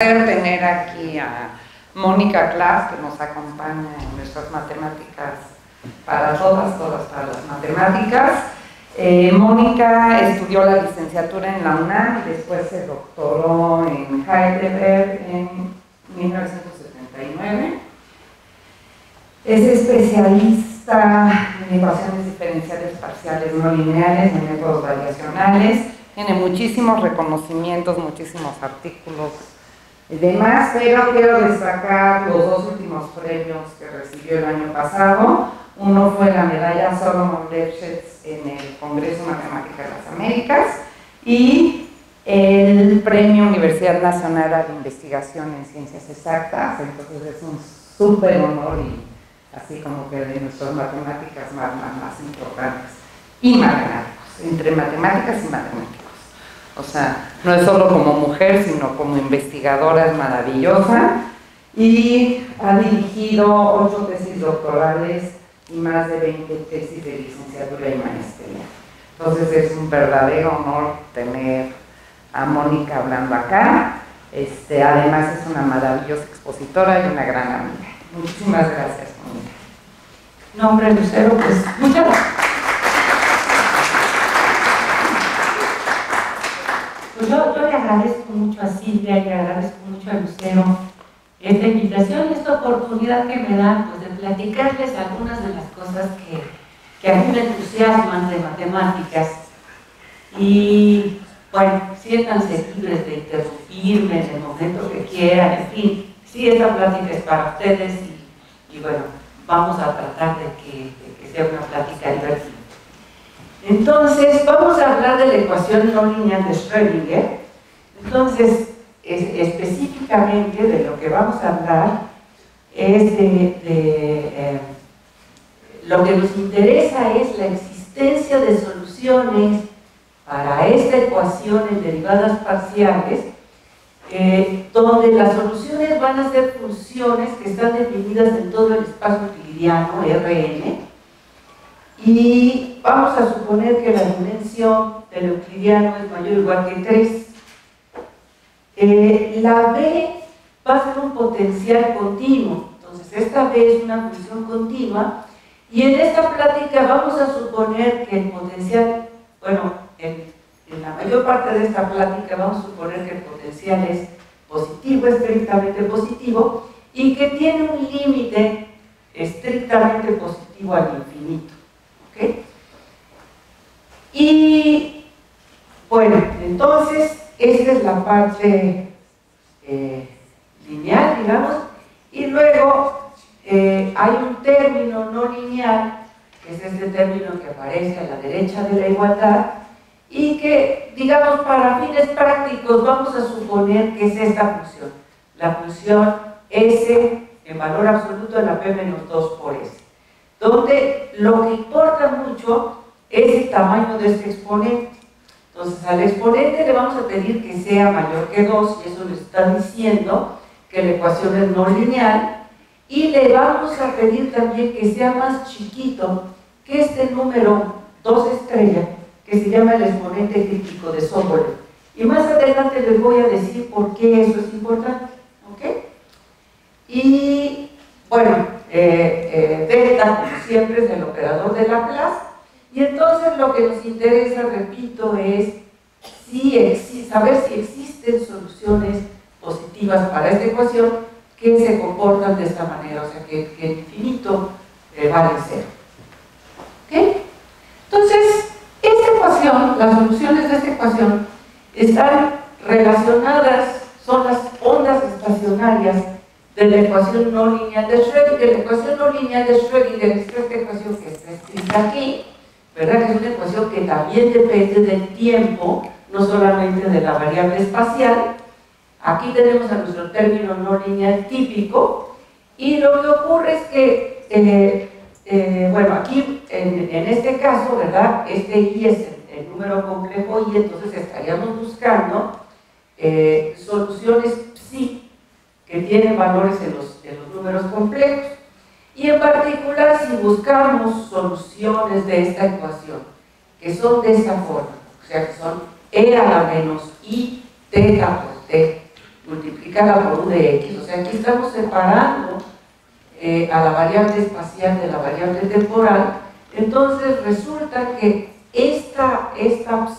Tener aquí a Mónica Class, que nos acompaña en nuestras matemáticas para todas para las matemáticas. Mónica estudió la licenciatura en la UNAM y después se doctoró en Heidelberg en 1979. Es especialista en ecuaciones diferenciales parciales no lineales, en métodos variacionales. Tiene muchísimos reconocimientos, muchísimos artículos y demás, pero quiero destacar los dos últimos premios que recibió el año pasado. Uno fue la medalla Solomon Lefschetz en el Congreso Matemática de las Américas y el premio Universidad Nacional de Investigación en Ciencias Exactas. Entonces es un súper honor y así como que de nuestras matemáticas más importantes y matemáticos, entre matemáticas y matemáticos. O sea, no es solo como mujer, sino como investigadora, es maravillosa y ha dirigido 8 tesis doctorales y más de 20 tesis de licenciatura y maestría. Entonces es un verdadero honor tener a Mónica hablando acá. Además es una maravillosa expositora y una gran amiga. Muchísimas gracias, Mónica. No, hombre, Lucero, pues muchas gracias. Pues yo le agradezco mucho a Silvia y le agradezco mucho a Lucero esta invitación y esta oportunidad que me dan pues, de platicarles algunas de las cosas que a mí me entusiasman de matemáticas. Y bueno, siéntanse libres de interrumpirme en el momento que quieran, en fin, sí, esta plática es para ustedes y bueno, vamos a tratar de que sea una plática divertida. Entonces, vamos a hablar de la ecuación no lineal de Schrödinger. Entonces, específicamente de lo que vamos a hablar es lo que nos interesa es la existencia de soluciones para esta ecuación en derivadas parciales, donde las soluciones van a ser funciones que están definidas en todo el espacio euclidiano, Rn, y vamos a suponer que la dimensión del euclidiano es mayor o igual que 3. La B va a ser un potencial continuo, entonces esta B es una función continua, y en esta plática vamos a suponer que el potencial, bueno, en la mayor parte de esta plática vamos a suponer que el potencial es positivo, estrictamente positivo, y que tiene un límite estrictamente positivo al infinito. ¿Okay? Y bueno, entonces esta es la parte lineal, digamos, y luego hay un término no lineal, que es este término que aparece a la derecha de la igualdad, y que, digamos, para fines prácticos vamos a suponer que es esta función, la función S en valor absoluto de la P menos 2 por S, donde lo que importa mucho es el tamaño de este exponente. Entonces al exponente le vamos a pedir que sea mayor que 2, y eso le está diciendo que la ecuación es no lineal, y le vamos a pedir también que sea más chiquito que este número 2 estrella, que se llama el exponente crítico de Sobolev. Y más adelante les voy a decir por qué eso es importante. ¿Okay? Y bueno, delta, como siempre, es el operador de Laplace, y entonces lo que nos interesa, repito, es saber si existen soluciones positivas para esta ecuación que se comportan de esta manera, o sea, que el infinito vale 0. ¿Okay? Entonces, esta ecuación, las soluciones de esta ecuación están relacionadas, son las ondas estacionarias de la ecuación no lineal de Schrödinger. La ecuación no lineal de Schrödinger es esta ecuación que está escrita aquí, ¿verdad? Que es una ecuación que también depende del tiempo, no solamente de la variable espacial. Aquí tenemos a nuestro término no lineal típico, y lo que ocurre es que, bueno, aquí en este caso, ¿verdad? Este I es el número complejo, y entonces estaríamos buscando soluciones psi que tienen valores en los números complejos. Y en particular, si buscamos soluciones de esta ecuación, que son de esta forma, o sea, que son E a la menos I teta por T multiplicada por u de x, o sea, aquí estamos separando a la variable espacial de la variable temporal. Entonces resulta que esta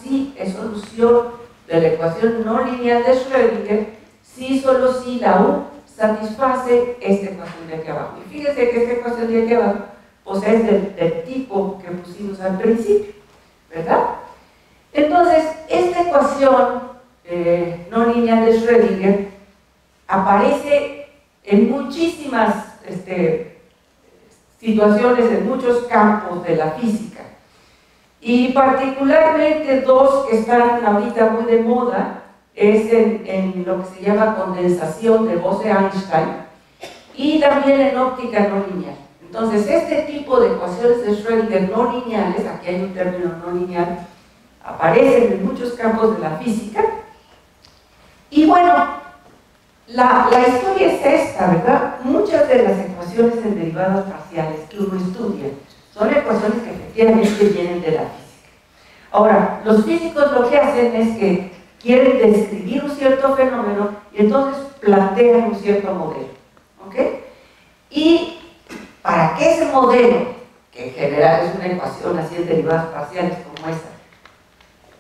sí es solución de la ecuación no lineal de Schrödinger, sí, solo si la u satisface esta ecuación de aquí abajo. Y fíjense que esta ecuación de aquí abajo pues es del tipo que pusimos al principio, ¿verdad? Entonces, esta ecuación no lineal de Schrödinger aparece en muchísimas situaciones, en muchos campos de la física, y particularmente dos que están ahorita muy de moda es en lo que se llama condensación de Bose-Einstein y también en óptica no lineal. Entonces, este tipo de ecuaciones de Schrödinger no lineales, aquí hay un término no lineal, aparecen en muchos campos de la física. Y bueno, la historia es esta, ¿verdad? Muchas de las ecuaciones en derivadas parciales que uno estudia son ecuaciones que efectivamente vienen de la física. Ahora, los físicos lo que hacen es que quieren describir un cierto fenómeno y entonces plantean un cierto modelo, ¿ok? Y para que ese modelo, que en general es una ecuación así en derivadas parciales como esta,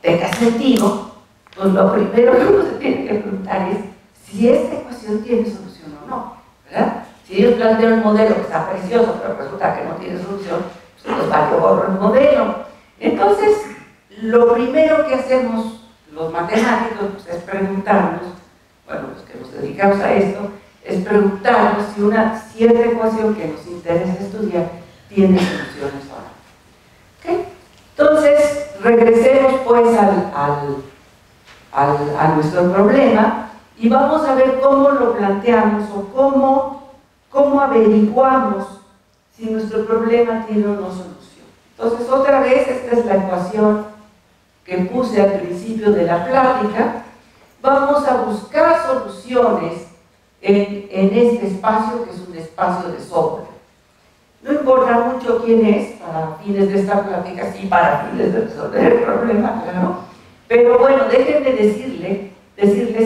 tenga sentido, pues lo primero que uno se tiene que preguntar es si esta ecuación tiene solución o no, ¿verdad? Si ellos plantean un modelo que está precioso, pero resulta que no tiene solución, pues les vale gorro el modelo. Entonces, lo primero que hacemos los matemáticos pues, es preguntarnos, bueno, los que nos dedicamos a esto, es preguntarnos si una cierta ecuación que nos interesa estudiar tiene soluciones o no. ¿Okay? Entonces, regresemos pues a nuestro problema y vamos a ver cómo lo planteamos o cómo averiguamos si nuestro problema tiene o no solución. Entonces, otra vez, esta es la ecuación que puse al principio de la plática. Vamos a buscar soluciones en este espacio, que es un espacio de Sobolev. No importa mucho quién es, para fines de esta plática, sí, para fines de resolver el problema, claro. Pero bueno, déjenme decirles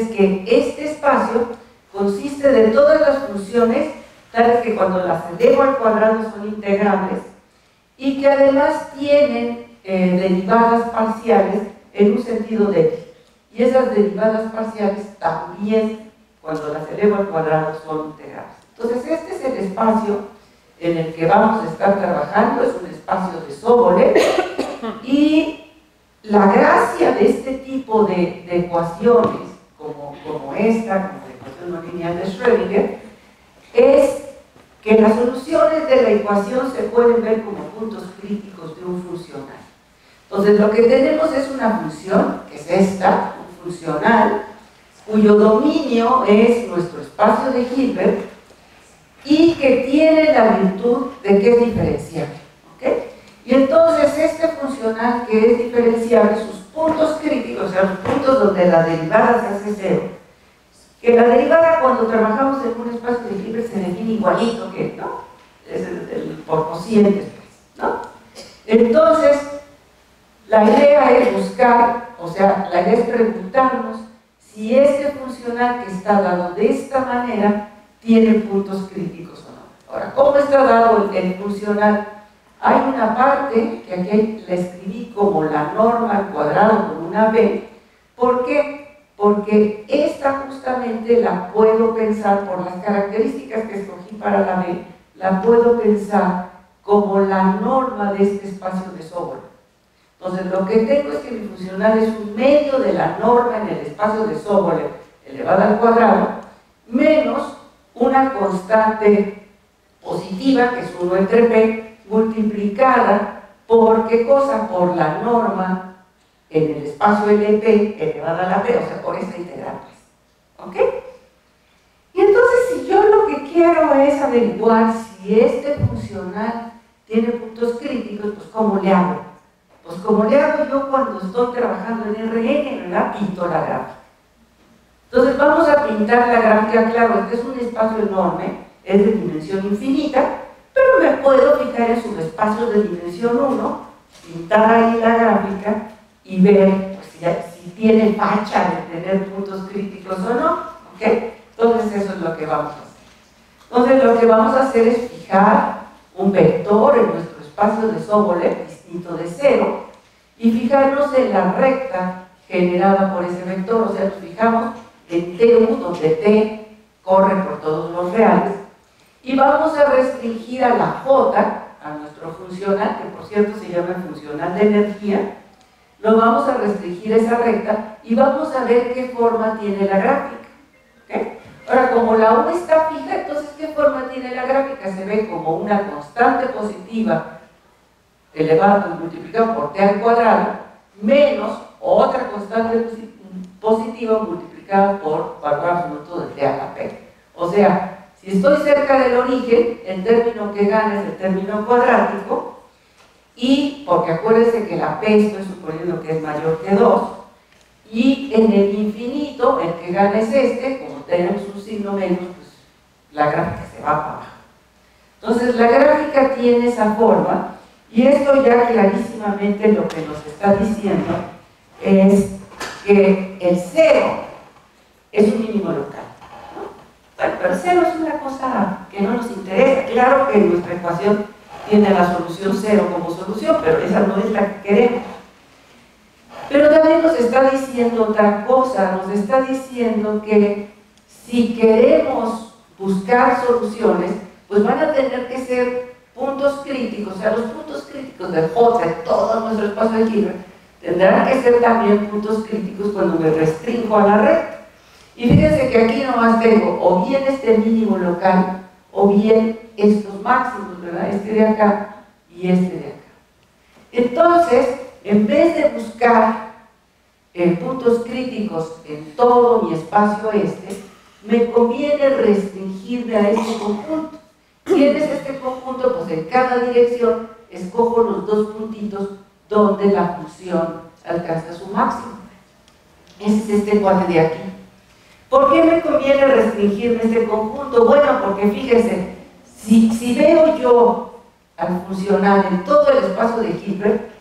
que este espacio consiste de todas las funciones, tales que cuando las elevo al cuadrado son integrables, y que además tienen derivadas parciales en un sentido de x. Y esas derivadas parciales también, cuando las elevo al cuadrado, son integrables. Entonces, este es el espacio en el que vamos a estar trabajando, es un espacio de Sobolev, y la gracia de este tipo de ecuaciones, como esta, como la ecuación no lineal de Schrödinger, es que las soluciones de la ecuación se pueden ver como puntos críticos de un funcional. Entonces, lo que tenemos es una función, que es esta, un funcional, cuyo dominio es nuestro espacio de Hilbert y que tiene la virtud de que es diferenciable. ¿Okay? Y entonces este funcional que es diferenciable, sus puntos críticos, o sea, los puntos donde la derivada se hace cero, que la derivada cuando trabajamos en un espacio de Hilbert se define igualito que, ¿no? Es el por cocientes, ¿no? Entonces, la idea es buscar, o sea, la idea es preguntarnos si este funcional que está dado de esta manera tiene puntos críticos o no. Ahora, ¿cómo está dado el funcional? Hay una parte que aquí la escribí como la norma al cuadrado con una b. ¿Por qué? Porque esta justamente la puedo pensar, por las características que escogí para la b, la puedo pensar como la norma de este espacio de Sobolev. Entonces, lo que tengo es que mi funcional es un medio de la norma en el espacio de Sobolev elevada al cuadrado, menos una constante positiva, que es 1 entre p, multiplicada por, ¿qué cosa? Por la norma en el espacio LP elevada a la p, o sea, por esta integral, pues. ¿Ok? Y entonces, si yo lo que quiero es averiguar si este funcional tiene puntos críticos, pues ¿cómo le hago? Pues como le hago yo cuando estoy trabajando en RN, ¿verdad? Pinto la gráfica. Entonces vamos a pintar la gráfica, claro, este es un espacio enorme, es de dimensión infinita, pero me puedo fijar en subespacios de dimensión 1, pintar ahí la gráfica y ver pues, si tiene facha de tener puntos críticos o no, ¿ok? Entonces eso es lo que vamos a hacer. Entonces lo que vamos a hacer es fijar un vector en nuestro espacio de Sobolev distinto de 0 y fijarnos en la recta generada por ese vector, o sea, nos fijamos en TU, donde T corre por todos los reales, y vamos a restringir a la J, a nuestro funcional, que por cierto se llama funcional de energía, lo vamos a restringir a esa recta y vamos a ver qué forma tiene la gráfica. ¿Okay? Ahora, como la U está fija, entonces ¿qué forma tiene la gráfica? Se ve como una constante positiva elevada, multiplicada por T al cuadrado, menos otra constante positiva multiplicada por valor absoluto de T a la P. O sea, si estoy cerca del origen, el término que gana es el término cuadrático, y porque acuérdense que la P estoy suponiendo que es mayor que 2, y en el infinito el que gana es este, como tenemos un signo menos, pues la gráfica se va para abajo. Entonces la gráfica tiene esa forma, y esto ya clarísimamente lo que nos está diciendo es que el 0 es un mínimo local, ¿no? Bueno, pero el 0 es una cosa que no nos interesa. Claro que nuestra ecuación tiene la solución 0 como solución, pero esa no es la que queremos. Pero también nos está diciendo otra cosa, nos está diciendo que si queremos buscar soluciones, pues van a tener que ser puntos críticos, o sea, los puntos críticos de J, de todo nuestro espacio de Hilbert, tendrán que ser también puntos críticos cuando me restringo a la recta. Y fíjense que aquí nomás tengo o bien este mínimo local, o bien estos máximos, ¿verdad? Este de acá y este de acá. Entonces, en vez de buscar puntos críticos en todo mi espacio este, me conviene restringirme a este conjunto. ¿Quién es este conjunto? Pues en cada dirección escojo los dos puntitos donde la función alcanza su máximo. Ese es este cuadro de aquí. ¿Por qué me conviene restringirme a este conjunto? Bueno, porque fíjense, si veo yo al funcional en todo el espacio de Hilbert,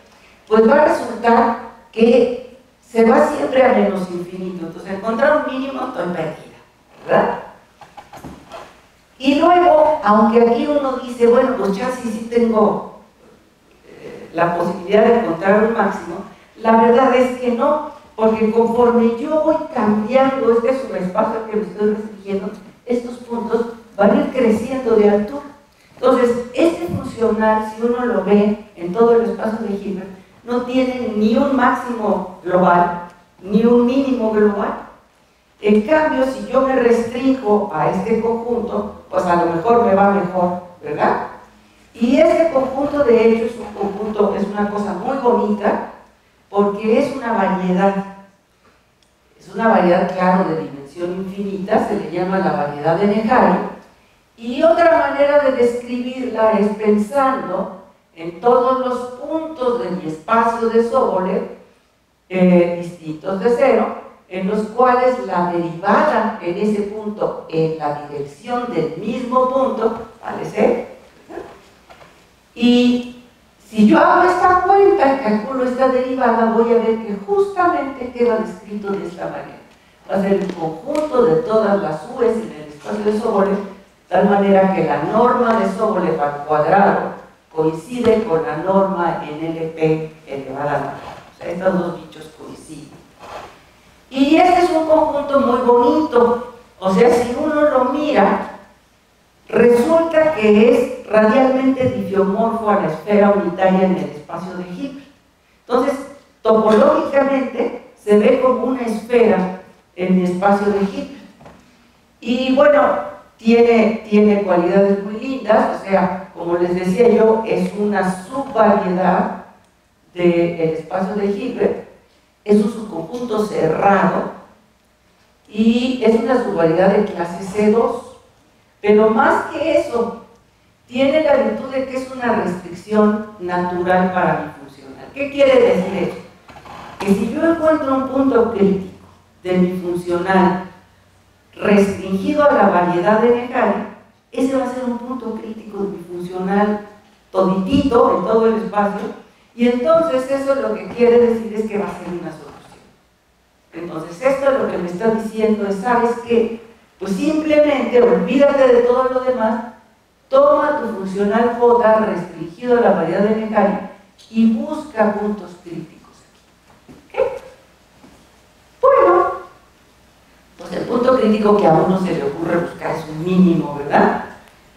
pues va a resultar que se va siempre a menos infinito. Entonces, encontrar un mínimo estoy perdida, ¿verdad? Y luego, aunque aquí uno dice, bueno, pues ya sí tengo la posibilidad de encontrar un máximo, la verdad es que no, porque conforme yo voy cambiando este subespacio que me estoy restringiendo, estos puntos van a ir creciendo de altura. Entonces, este funcional, si uno lo ve en todo el espacio de Hilbert, no tiene ni un máximo global, ni un mínimo global. En cambio, si yo me restringo a este conjunto, pues a lo mejor me va mejor, ¿verdad? Y este conjunto, de hecho, es un conjunto, es una cosa muy bonita, porque es una variedad. Es una variedad, claro, de dimensión infinita, se le llama la variedad de Neharin. Y otra manera de describirla es pensando en todos los puntos de mi espacio de Sobolev, distintos de 0, en los cuales la derivada en ese punto en la dirección del mismo punto vale 0. Y si yo hago esta cuenta y calculo esta derivada, voy a ver que justamente queda descrito de esta manera. Va a ser el conjunto de todas las U's en el espacio de Sobolev, de tal manera que la norma de Sobolev al cuadrado coincide con la norma en LP elevada a la 9. O sea, estos dos dichos coinciden. Y este es un conjunto muy bonito. O sea, si uno lo mira, resulta que es radialmente difiomorfo a la esfera unitaria en el espacio de Hilbert. Entonces, topológicamente, se ve como una esfera en el espacio de Hilbert. Y bueno, tiene cualidades muy lindas, o sea, como les decía yo, es una subvariedad del espacio de Hilbert, es un subconjunto cerrado y es una subvariedad de clase C2, pero más que eso, tiene la virtud de que es una restricción natural para mi funcional. ¿Qué quiere decir eso? Que si yo encuentro un punto crítico de mi funcional restringido a la variedad de Neharin, ese va a ser un punto crítico de mi funcional toditito en todo el espacio, y entonces eso lo que quiere decir es que va a ser una solución. Entonces esto lo que me está diciendo es, ¿sabes qué? Pues simplemente olvídate de todo lo demás, toma tu funcional J restringido a la variedad de Necari y busca puntos críticos aquí. ¿Ok? Bueno, pues el punto crítico que a uno se le ocurre buscar es un mínimo, ¿verdad?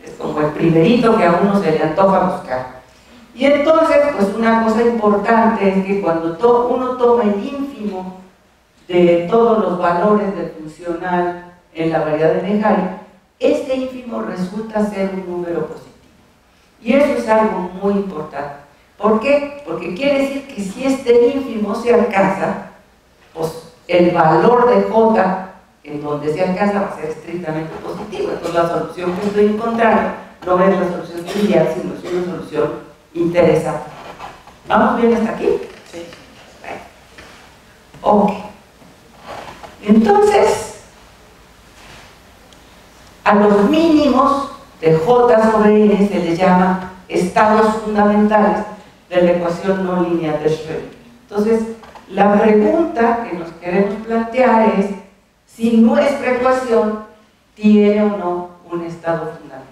Es como el primerito que a uno se le antoja buscar. Y entonces, pues una cosa importante es que cuando uno toma el ínfimo de todos los valores del funcional en la variedad de Necari, este ínfimo resulta ser un número positivo. Y eso es algo muy importante. ¿Por qué? Porque quiere decir que si este ínfimo se alcanza, pues el valor de J en donde se alcanza va a ser estrictamente positivo. Entonces la solución que estoy encontrando no es la solución trivial, sino es una solución interesante. ¿Vamos bien hasta aquí? Sí. Ok. Entonces, a los mínimos de J sobre N se les llama estados fundamentales de la ecuación no lineal de Schrödinger. Entonces, la pregunta que nos queremos plantear es si nuestra ecuación tiene o no un estado fundamental.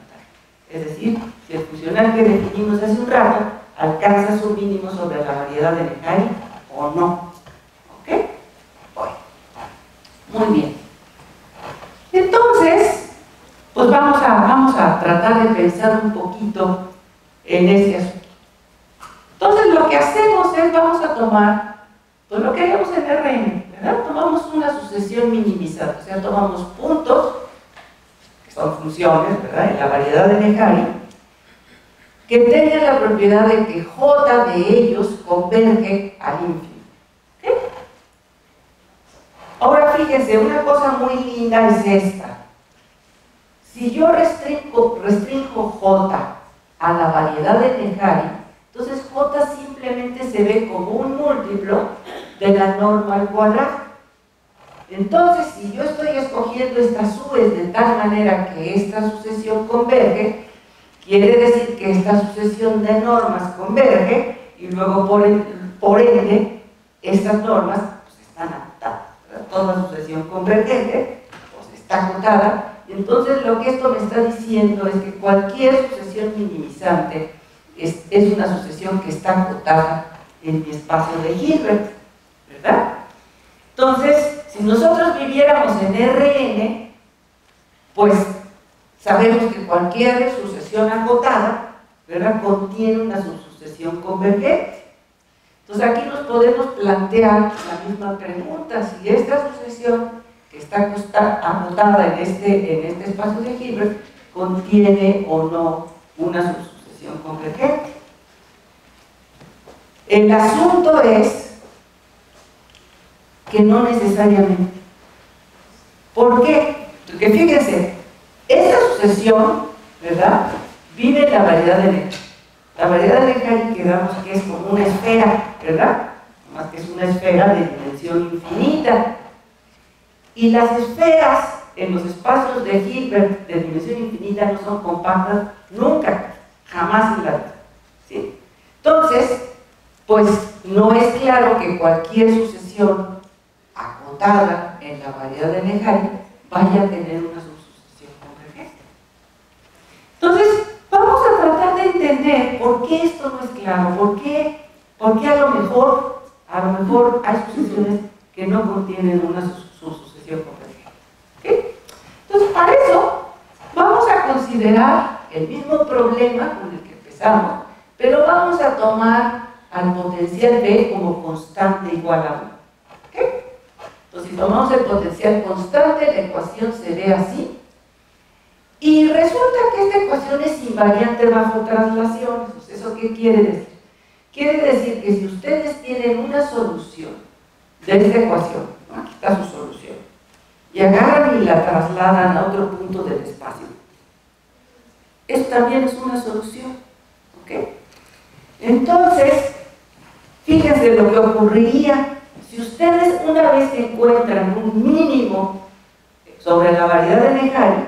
Es decir, si el funcional que definimos hace un rato alcanza su mínimo sobre la variedad de Necari o no. ¿Ok? Bueno. Muy bien. Entonces, pues vamos a tratar de pensar un poquito en este asunto. Entonces, lo que hacemos es, vamos a tomar, pues lo que haríamos en Rn, ¿verdad? Tomamos una sucesión minimizada, o sea, tomamos puntos, que son funciones, ¿verdad?, en la variedad de Necari, que tengan la propiedad de que J de ellos converge al ínfimo. ¿Okay? Ahora fíjense, una cosa muy linda es esta. Si yo restringo J a la variedad de Necari, entonces J simplemente se ve como un múltiplo de la norma al cuadrado. Entonces, si yo estoy escogiendo estas U's de tal manera que esta sucesión converge, quiere decir que esta sucesión de normas converge y luego por ende estas normas pues, están acotadas. Toda sucesión convergente pues, está acotada. Y entonces lo que esto me está diciendo es que cualquier sucesión minimizante es una sucesión que está acotada en mi espacio de Hilbert, ¿verdad? Entonces, si nosotros viviéramos en Rn, pues sabemos que cualquier sucesión acotada, ¿verdad?, contiene una subsucesión convergente. Entonces aquí nos podemos plantear la misma pregunta: si esta sucesión que está acotada en este espacio de Hilbert contiene o no una subsucesión convergente. El asunto es que no necesariamente. ¿Por qué? Porque fíjense, esta sucesión, ¿verdad?, vive en la variedad de Necari. La variedad de Necari, quedamos que es como una esfera, ¿verdad? Más que es una esfera de dimensión infinita. Y las esferas en los espacios de Hilbert de dimensión infinita no son compactas nunca, jamás en la vida, ¿sí? Entonces, pues no es claro que cualquier sucesión acotada en la variedad de Necari vaya a tener una subsucesión convergente. Entonces, vamos a tratar de entender por qué esto no es claro, por qué a lo mejor hay sucesiones que no contienen una subsucesión convergente. ¿Okay? Entonces, para eso vamos a considerar el mismo problema con el que empezamos, pero vamos a tomar al potencial B como constante igual a 1. ¿Okay? Entonces, si tomamos el potencial constante, la ecuación se ve así. Y resulta que esta ecuación es invariante bajo traslaciones. ¿Eso qué quiere decir? Quiere decir que si ustedes tienen una solución de esta ecuación, ¿no?, aquí está su solución, y agarran y la trasladan a otro punto del espacio, esto también es una solución. ¿Ok? Entonces, fíjense lo que ocurriría si ustedes, una vez que encuentran un mínimo sobre la variedad de Necari,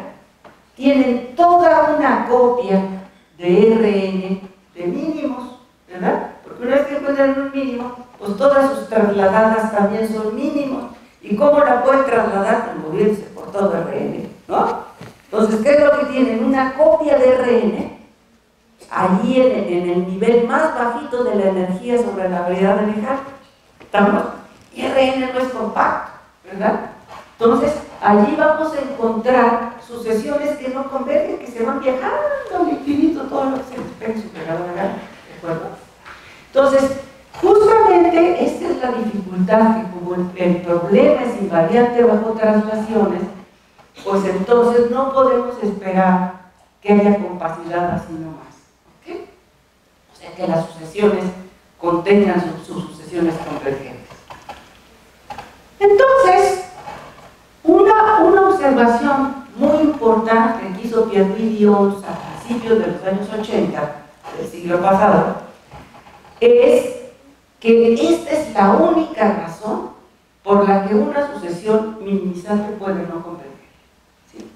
tienen toda una copia de Rn de mínimos, ¿verdad? Porque una vez que encuentran un mínimo, pues todas sus trasladadas también son mínimos, ¿Y cómo la pueden trasladar? Al moverse por todo RN, ¿no? Entonces, ¿qué es lo que tienen? Una copia de RN, allí en el nivel más bajito de la energía sobre la variedad de Lejano. ¿Estamos? Y RN no es compacto, ¿verdad? Entonces, allí vamos a encontrar sucesiones que no convergen, que se van viajando al infinito, todo lo que se despegue en su pegadora, ¿de acuerdo? Entonces, justamente esta es la dificultad, que como el problema es invariante bajo traslaciones, pues entonces no podemos esperar que haya compacidad así nomás, ¿ok? O sea, que las sucesiones contengan sus sucesiones convergentes. Entonces, una observación muy importante que hizo Pierre Dion a principios de los años 80 del siglo pasado es que esta es la única razón por la que una sucesión minimizante puede no converger, ¿sí?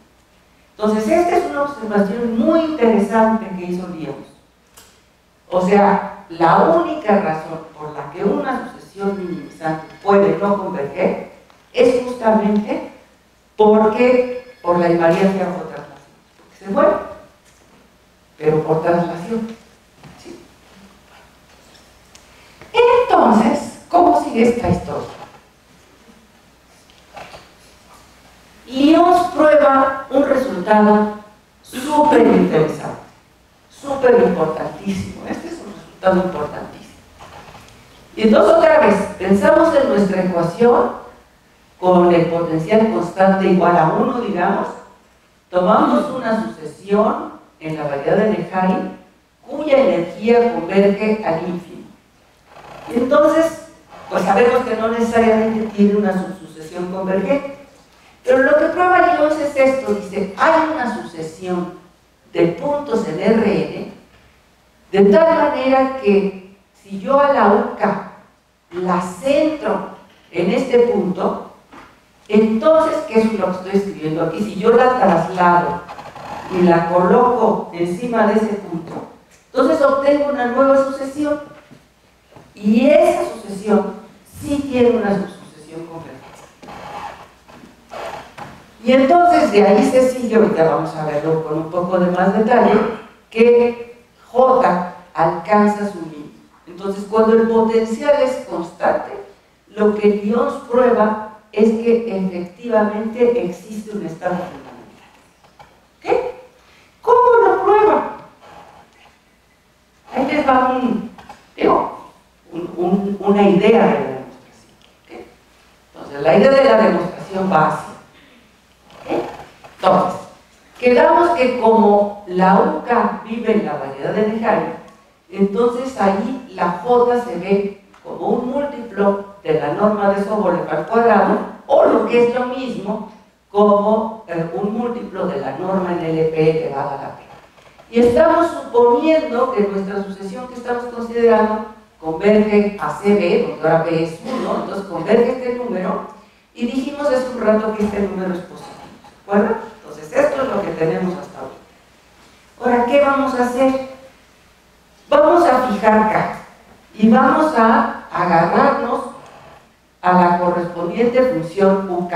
Entonces, esta es una observación muy interesante que hizo Dion. O sea, la única razón por la que una sucesión minimizante puede no converger es justamente por la invariancia bajo traslación. Porque se mueve, pero por traslación. ¿Sí? Entonces, ¿cómo sigue esta historia? Lyons prueba un resultado súper interesante, súper importantísimo. Este es un resultado importantísimo. Y entonces, otra vez, pensamos en nuestra ecuación con el potencial constante igual a 1, digamos, tomamos una sucesión en la variedad de Lejeune cuya energía converge al ínfimo. Entonces, pues sabemos que no necesariamente tiene una sucesión convergente. Pero lo que prueba Lyons es esto, dice, hay una sucesión de puntos en RN, de tal manera que si yo a la UCA la centro en este punto, entonces, ¿qué es lo que estoy escribiendo aquí? Si yo la traslado y la coloco encima de ese punto, entonces obtengo una nueva sucesión. Y esa sucesión sí tiene una sucesión convergente. Y entonces de ahí se sigue, ahorita vamos a verlo con un poco de más detalle, que J alcanza su límite. Entonces, cuando el potencial es constante, lo que Lyons prueba es que efectivamente existe un estado fundamental. ¿Qué? ¿Cómo lo prueba? Ahí les va una idea de la demostración. ¿Okay? Entonces, la idea de la demostración va así. ¿Okay? Entonces, quedamos que como la UCA vive en la variedad de Lejeune, entonces ahí la J se ve como un múltiplo de la norma de Sobolev al cuadrado, o lo que es lo mismo, como un múltiplo de la norma en LP elevado a la P. Y estamos suponiendo que nuestra sucesión que estamos considerando converge a CB, porque ahora B es 1, entonces converge este número, y dijimos hace un rato que este número es positivo, ¿de acuerdo? Entonces esto es lo que tenemos hasta ahora. Ahora, ¿qué vamos a hacer? Vamos a fijar K, y vamos a agarrarnos a la correspondiente función UK.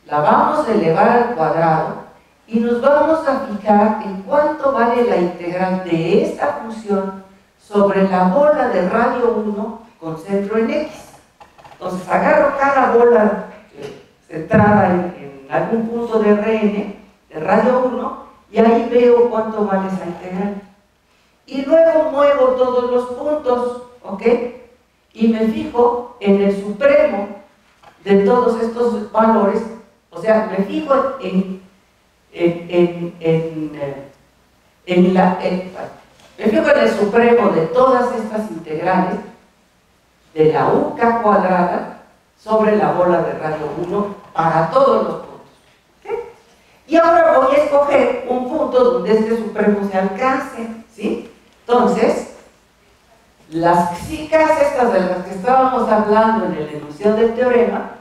La vamos a elevar al cuadrado y nos vamos a fijar en cuánto vale la integral de esta función sobre la bola de radio 1 con centro en X. Entonces agarro cada bola centrada en algún punto de RN, de radio 1, y ahí veo cuánto vale esa integral. Y luego muevo todos los puntos, ¿ok? Y me fijo en el supremo de todos estos valores, o sea, me fijo me fijo en el supremo de todas estas integrales de la UK cuadrada sobre la bola de radio 1 para todos los puntos. ¿Okay? Y ahora voy a escoger un punto donde este supremo se alcance, ¿sí? Entonces, las psicas estas de las que estábamos hablando en el enunciado del teorema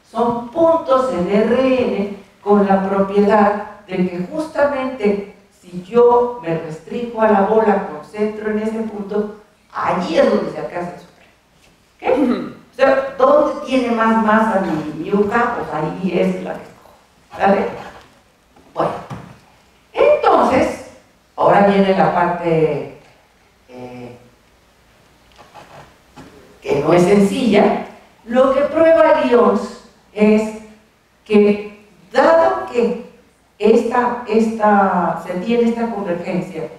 son puntos en RN con la propiedad de que justamente si yo me restringo a la bola con centro en ese punto, allí es donde se alcanza el supremo. ¿Okay? O sea, ¿dónde tiene más masa mi yuca? Pues ahí es la que escojo, ¿vale? Bueno, entonces, ahora viene la parte que no es sencilla. Lo que prueba Lyons es que, dado que se tiene esta convergencia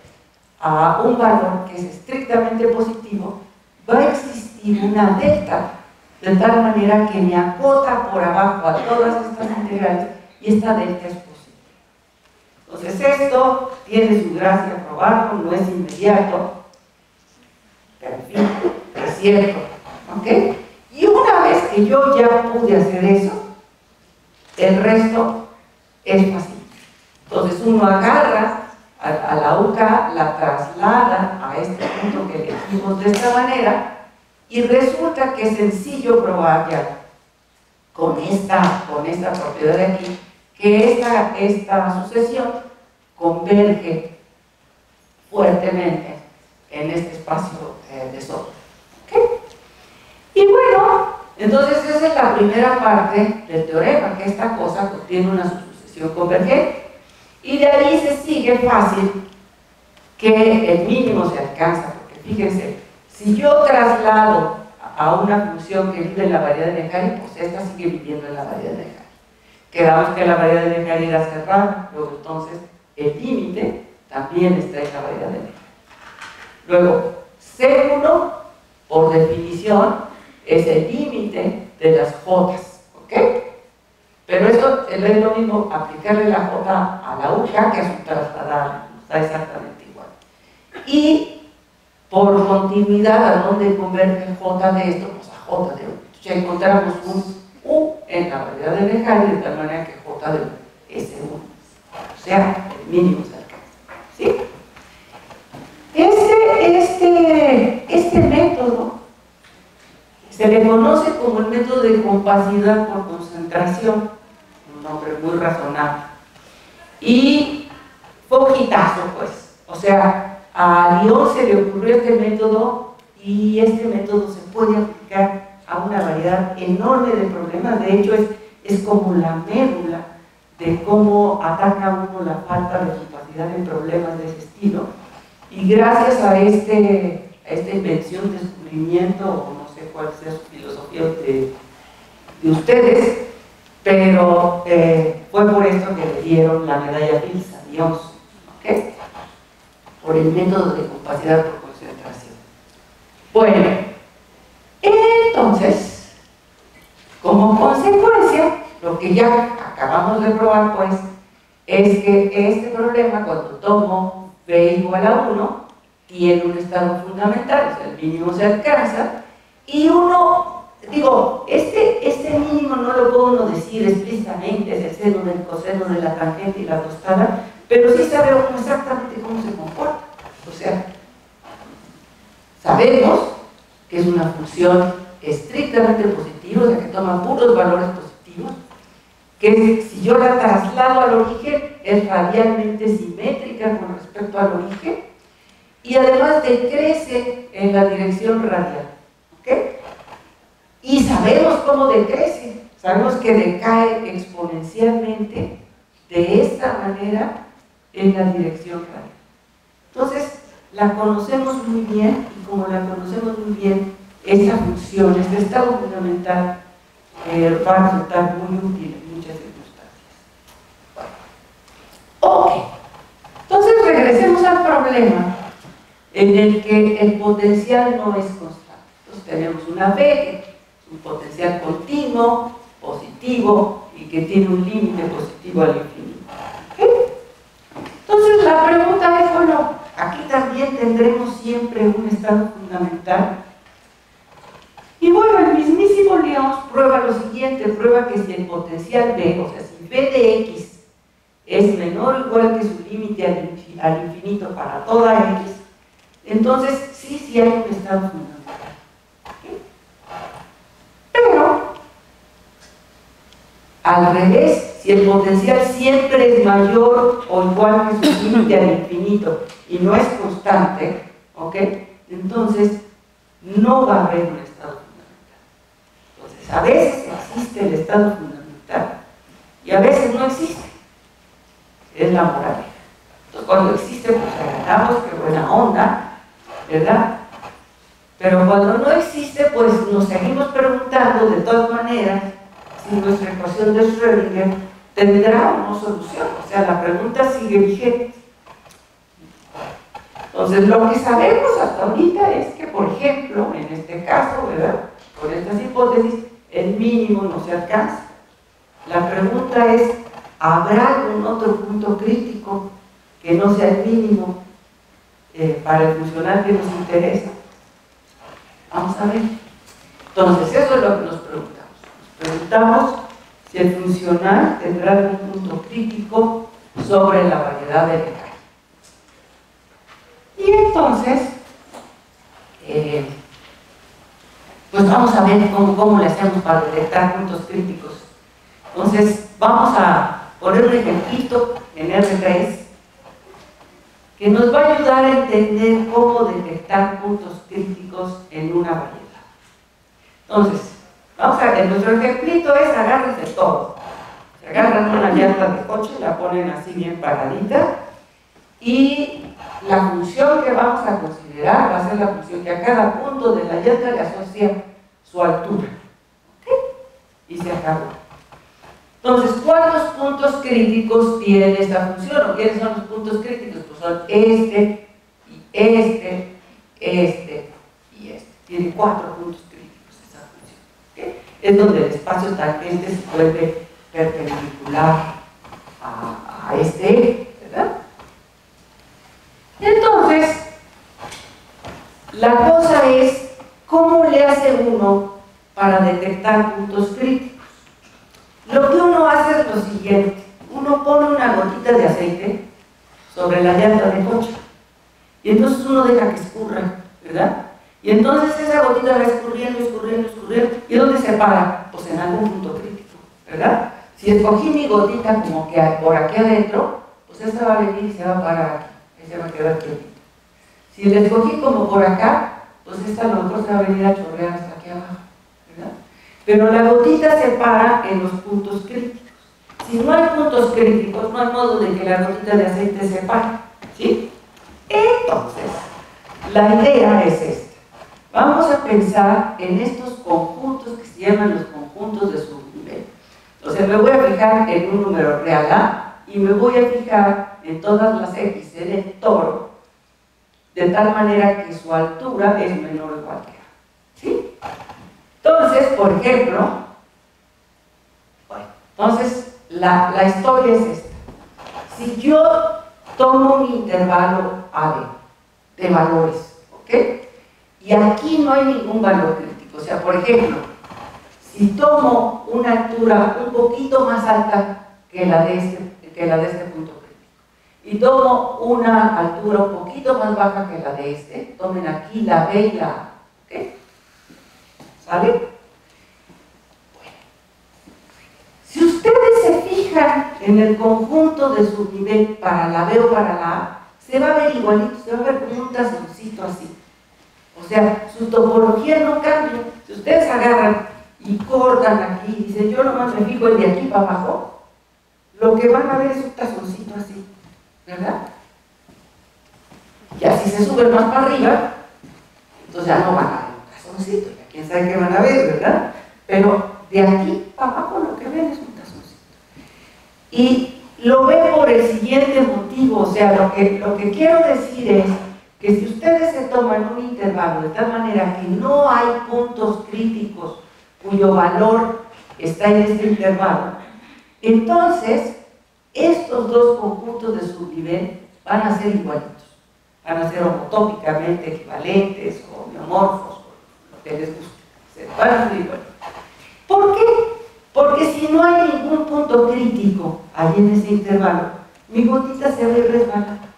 a un valor que es estrictamente positivo, va a existir una delta, de tal manera que me acota por abajo a todas estas integrales y esta delta es positiva. Entonces esto tiene su gracia probarlo, no es inmediato, pero en fin, es cierto, ¿ok? Y una vez que yo ya pude hacer eso, el resto es fácil. Entonces uno agarra a la UK, la traslada a este punto que elegimos de esta manera y resulta que es sencillo probar ya con esta propiedad de aquí que esta sucesión converge fuertemente en este espacio de Soto. ¿Okay? Y bueno, entonces esa es la primera parte del teorema, que esta cosa contiene una sucesión convergente. Y de ahí se sigue fácil que el mínimo se alcanza, porque fíjense, si yo traslado a una función que vive en la variedad de Neharin, pues esta sigue viviendo en la variedad de Neharin. Quedamos que la variedad de Neharin era cerrada, luego entonces el límite también está en la variedad de Neharin. Luego, C1, por definición, es el límite de las Jotas, ¿ok? Pero eso es lo mismo aplicarle la J a la UK que a su trasladar, está exactamente igual. Y por continuidad, ¿a dónde converge J de esto? Pues a J de U. Ya encontramos un U en la variedad de Neharin, de tal manera que J de U es U. O sea, el mínimo se alcanza. ¿Sí? Este método se le conoce como el método de compacidad por concentración, un nombre muy razonable. Y fue un hitazo, pues. O sea, a Lyons se le ocurrió este método y este método se puede aplicar a una variedad enorme de problemas. De hecho, es como la médula de cómo ataca uno la falta de capacidad en problemas de ese estilo. Y gracias a esta invención, descubrimiento, o no sé cuál sea su filosofía de ustedes, pero fue por esto que le dieron la medalla Fields a Lyons, ¿ok? Por el método de compacidad por concentración. Bueno, entonces, como consecuencia, lo que ya acabamos de probar, pues, es que este problema, cuando tomo B igual a 1, tiene un estado fundamental, o sea, el mínimo se alcanza, y uno, digo, este mínimo no lo puedo uno decir explícitamente, es el seno del coseno de la tangente y la tostada, pero sí sabe uno exactamente cómo se comporta. O sea, sabemos que es una función estrictamente positiva, o sea, que toma puros valores positivos, que si yo la traslado al origen es radialmente simétrica con respecto al origen y además decrece en la dirección radial, ¿ok? Y sabemos cómo decrece, sabemos que decae exponencialmente de esta manera en la dirección radial. Entonces, la conocemos muy bien y como la conocemos muy bien, esta función, este estado fundamental va a resultar muy útil en muchas circunstancias. Ok, entonces regresemos al problema en el que el potencial no es constante. Entonces tenemos una B, que es un potencial continuo, positivo y que tiene un límite positivo al infinito. ¿Okay? Entonces la pregunta es, bueno, aquí también tendremos siempre un estado fundamental. Y bueno, el mismísimo Lyons prueba lo siguiente, prueba que si el potencial B, o sea, si B de X es menor o igual que su límite al infinito para toda X, entonces sí hay un estado fundamental. ¿Okay? Pero, al revés, si el potencial siempre es mayor o igual que su límite al infinito y no es constante, ¿ok? Entonces no va a haber un estado fundamental. Entonces, a veces existe el estado fundamental y a veces no existe. Es la moraleja. Entonces, cuando existe, pues agarramos, qué buena onda, ¿verdad? Pero cuando no existe, pues nos seguimos preguntando de todas maneras si nuestra ecuación de Schrödinger tendrá o no solución. O sea, la pregunta sigue vigente. Entonces, lo que sabemos hasta ahorita es que, por ejemplo, en este caso, ¿verdad?, con estas hipótesis, el mínimo no se alcanza. La pregunta es, ¿habrá algún otro punto crítico que no sea el mínimo para el funcional que nos interesa? Vamos a ver. Entonces, eso es lo que nos preguntamos. Nos preguntamos si el funcional tendrá algún punto crítico sobre la variedad de Becquerel. Y entonces, pues vamos a ver cómo le hacemos para detectar puntos críticos. Entonces, vamos a poner un ejemplito en R3 que nos va a ayudar a entender cómo detectar puntos críticos en una variedad. Entonces, vamos a ver, nuestro ejemplito es agárrense todo. Se agarran una llanta de coche, la ponen así bien paradita y la función que vamos a considerar va a ser la función que a cada punto de la llanta le asocia su altura. ¿Okay? Y se acabó. Entonces, ¿cuántos puntos críticos tiene esta función? ¿O quiénes son los puntos críticos? Pues son este, y este, este y este. Tiene 4 puntos críticos esa función. ¿Okay? Es donde el espacio tangente se vuelve perpendicular a este eje, ¿verdad? Entonces, la cosa es, ¿cómo le hace uno para detectar puntos críticos? Lo que uno hace es lo siguiente: uno pone una gotita de aceite sobre la llanta de coche y entonces uno deja que escurra, ¿verdad? Y entonces esa gotita va escurriendo, escurriendo, escurriendo. ¿Y dónde se para? Pues en algún punto crítico, ¿verdad? Si escogí mi gotita como que por aquí adentro, pues esa va a venir y se va a parar aquí. Se va a quedar quietito. Si le escogí como por acá, pues esta a lo mejor se va a venir a chorrear hasta aquí abajo, ¿verdad? Pero la gotita se para en los puntos críticos. Si no hay puntos críticos, no hay modo de que la gotita de aceite se pare, ¿sí? Entonces, la idea es esta. Vamos a pensar en estos conjuntos que se llaman los conjuntos de subnivel. Entonces, me voy a fijar en un número real A y me voy a fijar en todas las X del toro, de tal manera que su altura es menor o igual que A. ¿Sí? Entonces, por ejemplo, bueno, entonces la historia es esta. Si yo tomo un intervalo AB de valores, ¿ok? Y aquí no hay ningún valor crítico. O sea, por ejemplo, si tomo una altura un poquito más alta que la de este punto crítico y tomo una altura un poquito más baja que la de este, tomen aquí la B y la A, ¿ok? ¿Sale? Bueno, si ustedes se fijan en el conjunto de subnivel para la B o para la A, se va a ver igualito, se va a ver como un tazoncito así. O sea, su topología no cambia. Si ustedes agarran y cortan aquí y dicen, yo nomás me fijo el de aquí para abajo, lo que van a ver es un tazoncito así, ¿verdad? Ya si se suben más para arriba, entonces ya no van a ver un tazoncito, ya quién sabe qué van a ver, ¿verdad? Pero de aquí para abajo lo que ven es un tazoncito. Y lo ven por el siguiente motivo, o sea, lo que quiero decir es que si ustedes se toman un intervalo de tal manera que no hay puntos críticos cuyo valor está en este intervalo, entonces estos dos conjuntos de subnivel van a ser igualitos, van a ser homotópicamente equivalentes o homeomorfos, lo que les guste, van a ser igualitos. ¿Por qué? Porque si no hay ningún punto crítico allí en ese intervalo, mi gotita se va a ir resbalando.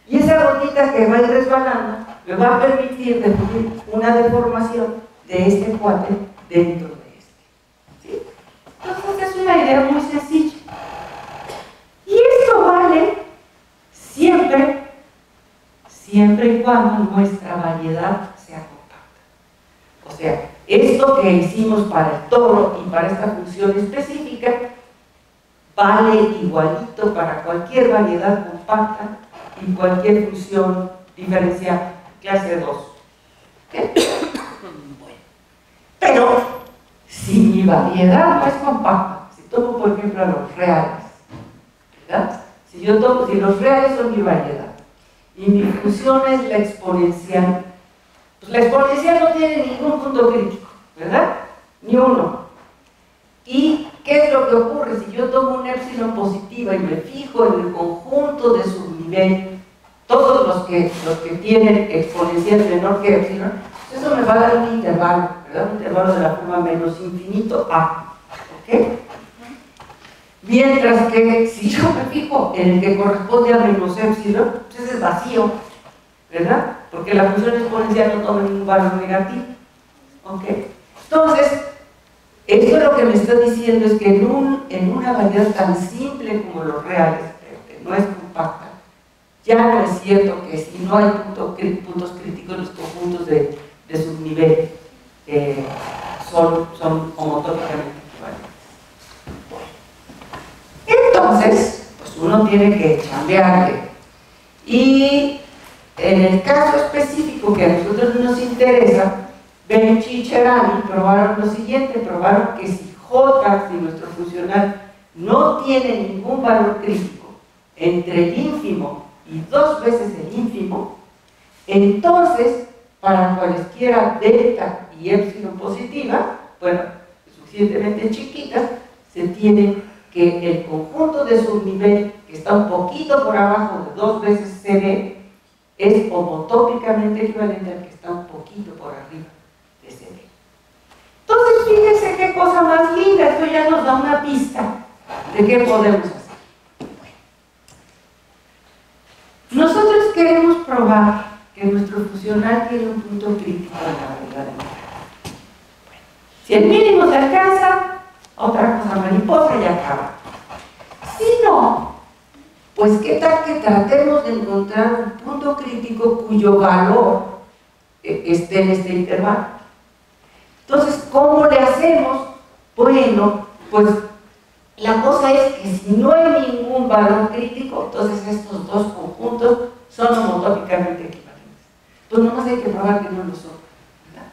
Y esa gotita que va a ir resbalando me va a permitir definir una deformación de este cuate dentro de este. ¿Sí? Entonces es una idea muy sencilla. Y esto vale siempre y cuando nuestra variedad sea compacta. O sea, esto que hicimos para el toro y para esta función específica vale igualito para cualquier variedad compacta y cualquier función diferencial clase 2. ¿Okay? Pero si mi variedad no es compacta, si tomo por ejemplo a los reales, ¿verdad? Si los reales son mi variedad y mi función es la exponencial, pues la exponencial no tiene ningún punto crítico, ¿verdad? Ni uno. ¿Y qué es lo que ocurre? Si yo tomo un épsilon positiva y me fijo en el conjunto de subnivel, todos los que tienen exponencial menor que épsilon, pues eso me va a dar un intervalo, ¿verdad? Un intervalo de la forma menos infinito a. ¿Ok? Mientras que si yo me fijo en el que corresponde a menos épsilon, pues ese es vacío, ¿verdad? Porque la función exponencial no toma ningún valor negativo. ¿Ok? Entonces, esto lo que me está diciendo es que en una variedad tan simple como los reales, pero que no es compacta, ya no es cierto que si no hay puntos críticos, los conjuntos de subnivel son homotópicamente equivalentes. Entonces, pues uno tiene que chambearle. Y en el caso específico que a nosotros nos interesa, Benchi y Cherami probaron lo siguiente, probaron que si J, si nuestro funcional no tiene ningún valor crítico entre el ínfimo y 2 veces el ínfimo, entonces para cualesquiera delta y épsilon positiva, bueno, suficientemente chiquitas, se tiene que el conjunto de subnivel, que está un poquito por abajo de 2 veces CD, es homotópicamente equivalente al que está un poquito por arriba de CD. Entonces, fíjense qué cosa más linda, esto ya nos da una pista de qué podemos hacer. Nosotros queremos probar que nuestro funcional tiene un punto crítico en la variedad de Morgan. Si el mínimo se alcanza, otra cosa mariposa y acaba. Si no, pues qué tal que tratemos de encontrar un punto crítico cuyo valor esté en este intervalo. Entonces, ¿cómo le hacemos? Bueno, pues la cosa es que si no hay ningún valor crítico, entonces estos dos conjuntos son homotópicamente equivalentes. Entonces, nomás hay que probar que no lo son, ¿verdad?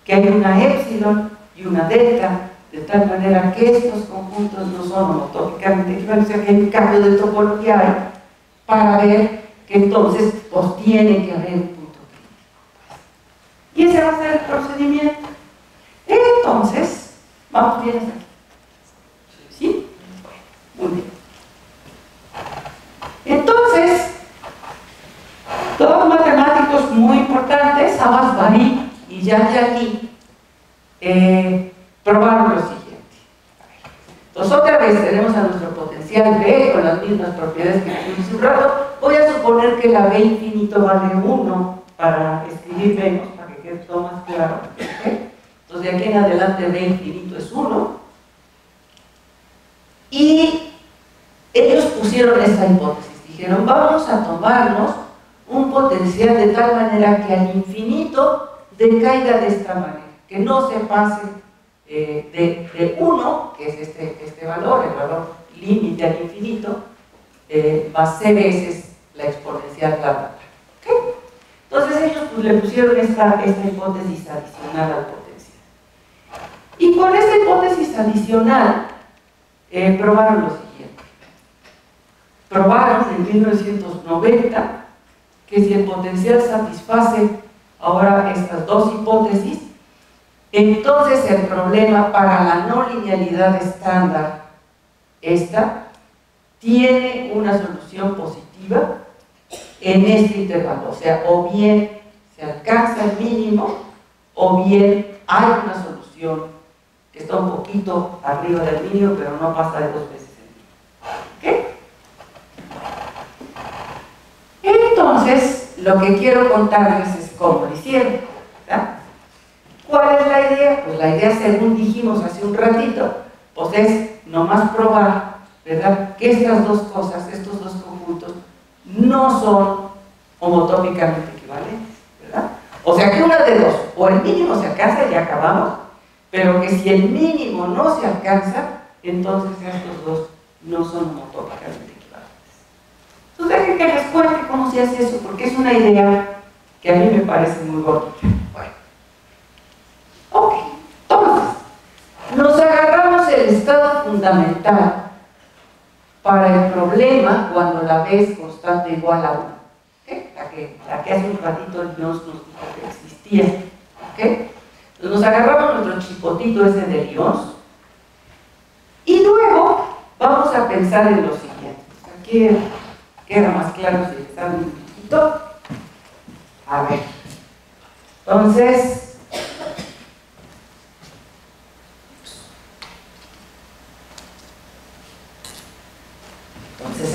Que hay una épsilon y una delta, de tal manera que estos conjuntos no son homotópicamente equivalentes, o sea que hay un cambio de topología ahí para ver que entonces pues tiene que haber un punto crítico. Y ese va a ser el procedimiento. Entonces, vamos bien hasta aquí. ¿Sí? Muy bien. Entonces, dos matemáticos muy importantes, Abbas Bari y Jan-Jaggi, probaron lo siguiente. Entonces, otra vez tenemos a nuestro potencial B con las mismas propiedades que tuvimos hace un rato. Voy a suponer que la B infinito vale 1 para escribir menos, para que quede todo más claro. ¿Okay? Entonces, de aquí en adelante B infinito es 1. Y ellos pusieron esta hipótesis. Dijeron, vamos a tomarnos un potencial de tal manera que al infinito decaiga de esta manera, que no se pase de 1, que es este valor, el valor límite al infinito, va a ser veces la exponencial lambda. ¿Okay? Entonces ellos pues, le pusieron esta hipótesis adicional al potencial. Y con esta hipótesis adicional probaron lo siguiente. Probaron en 1990 que si el potencial satisface ahora estas dos hipótesis, entonces el problema para la no linealidad estándar, esta, tiene una solución positiva en este intervalo. O sea, o bien se alcanza el mínimo, o bien hay una solución que está un poquito arriba del mínimo, pero no pasa de 2 veces el mínimo. ¿Ok? Entonces, lo que quiero contarles es cómo lo hicieron, ¿verdad? ¿Cuál es la idea? Pues la idea, según dijimos hace un ratito, pues es nomás probar, ¿verdad?, que estas dos cosas, estos dos conjuntos, no son homotópicamente equivalentes, ¿verdad? O sea que una de dos, o el mínimo se alcanza y ya acabamos, pero que si el mínimo no se alcanza, entonces estos dos no son homotópicamente equivalentes. Entonces dejen que les cuente cómo se hace eso, porque es una idea que a mí me parece muy bonita. Bueno, ok, entonces, nos agarramos el estado fundamental para el problema cuando la B es constante igual a 1. ¿Okay? La que hace un ratito el Lyons nos dijo que existía. ¿Okay? Entonces nos agarramos nuestro chipotito ese de Lyons y luego vamos a pensar en lo siguiente. Aquí queda más claro si está un poquito. A ver. Entonces,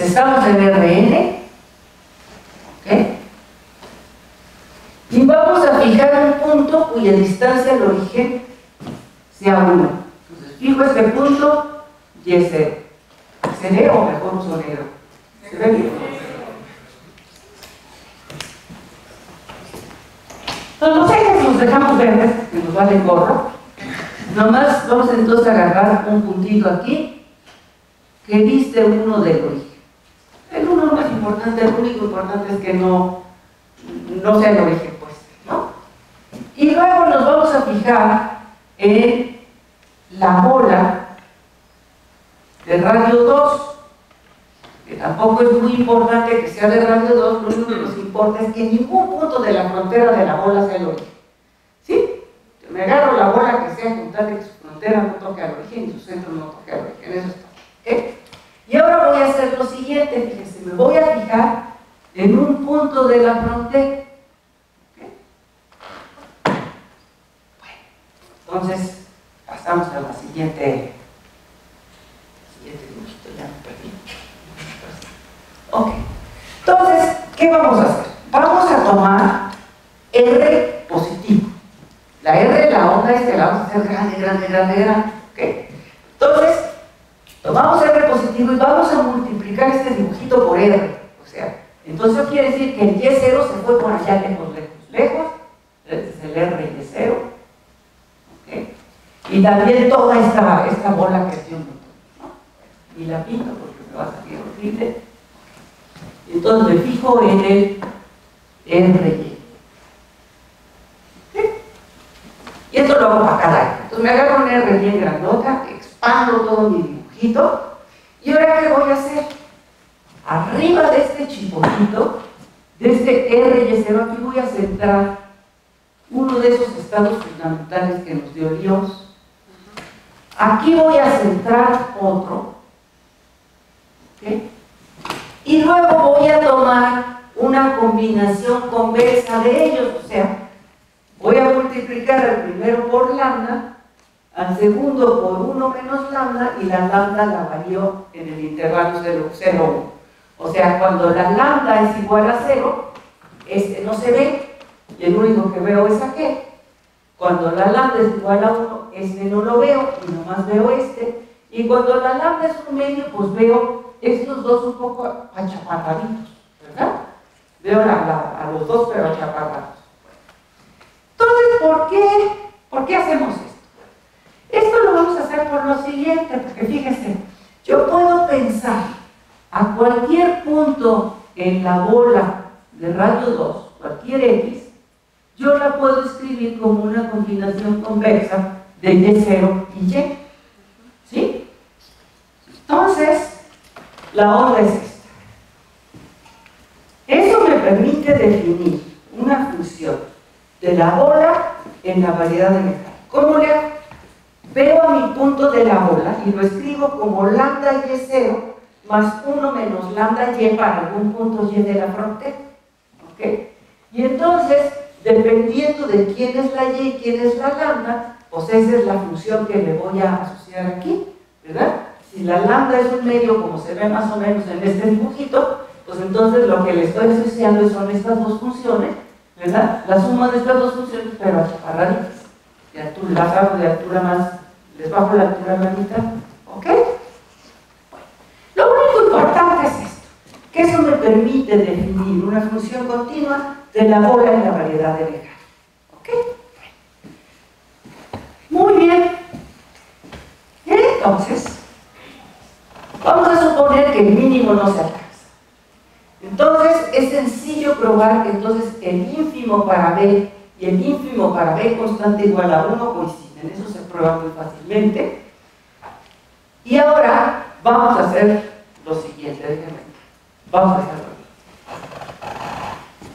estamos en Rn, ¿ok? Y vamos a fijar un punto cuya distancia al origen sea 1. Entonces, fijo este punto y es 0. ¿Se ve o mejor uso negro? ¿Se ve bien? Entonces, los ejes los dejamos verdes, que nos vale gorro. Nomás vamos entonces a agarrar un puntito aquí que diste 1 del origen. El 1 no es importante, el único importante es que no sea el origen, pues, ¿no? Y luego nos vamos a fijar en la bola de radio 2, que tampoco es muy importante que sea de radio 2, lo único que nos importa es que ningún punto de la frontera de la bola sea el origen. ¿Sí? Yo me agarro la bola que sea con tal de que su frontera no toque al origen y su centro no toque al origen, eso es todo. ¿Ok? Y ahora voy a hacer lo siguiente, fíjense, me voy a fijar en un punto de la frontera. ¿Okay? Bueno, entonces pasamos a la siguiente dibujito, ya me perdí. Ok, entonces, ¿qué vamos a hacer? Vamos a tomar R positivo. La R, la onda es que la vamos a hacer grande, grande, grande, grande. ¿Okay? Entonces, tomamos R positivo y vamos a multiplicar este dibujito por R. O sea, entonces eso quiere decir que el Y0 se fue por allá lejos, lejos, lejos. Este es el R y Y0. ¿Okay? Y también toda esta bola que es un montón, ¿no? Y la pinto porque me va a salir horrible. Entonces me fijo en el RY. ¿Okay? Y esto lo hago para cada eje. Entonces me agarro un R bien grandota, expando todo mi dibujito. ¿Y ahora qué voy a hacer? Arriba de este chipotito, de este R y Y0, aquí voy a centrar uno de esos estados fundamentales que nos dio Dios. Aquí voy a centrar otro. ¿Okay? Y luego voy a tomar una combinación convexa de ellos, o sea, voy a multiplicar al primero por lambda, al segundo por 1 menos lambda, y la lambda la varío en el intervalo 0, 0, 1. O sea, cuando la lambda es igual a 0, este no se ve, y el único que veo es aquel. Cuando la lambda es igual a 1, este no lo veo, y nomás veo este. Y cuando la lambda es un medio, pues veo estos dos un poco achaparraditos, ¿verdad? Veo a los dos, pero achaparrados. Entonces, ¿por qué hacemos esto? Esto lo vamos a hacer por lo siguiente, porque fíjense, yo puedo pensar a cualquier punto en la bola de radio 2, cualquier X, yo la puedo escribir como una combinación convexa de Y0 y Y. ¿Sí? Entonces, la onda es esta. Eso me permite definir una función de la bola en la variedad de Mejari. ¿Cómo le hago? Veo a mi punto de la bola y lo escribo como lambda Y0 más 1 menos lambda Y para algún punto Y de la frontera. ¿Ok? Y entonces, dependiendo de quién es la Y y quién es la lambda, pues esa es la función que le voy a asociar aquí, ¿verdad? Si la lambda es un medio, como se ve más o menos en este dibujito, pues entonces lo que le estoy asociando son estas dos funciones, ¿verdad? La suma de estas dos funciones, pero achaparraditas. De altura, las hago de altura más, les bajo la altura a la mitad. ¿Ok? Bueno, lo único importante es esto, que eso me permite definir una función continua de la bola en la variedad de Mejari. Entonces, vamos a suponer que el mínimo no se alcanza. Entonces, es sencillo probar que entonces el ínfimo para B y el ínfimo para B constante igual a 1 coinciden. Eso se prueba muy fácilmente. Y ahora vamos a hacer lo siguiente. Déjenme. Vamos a hacerlo.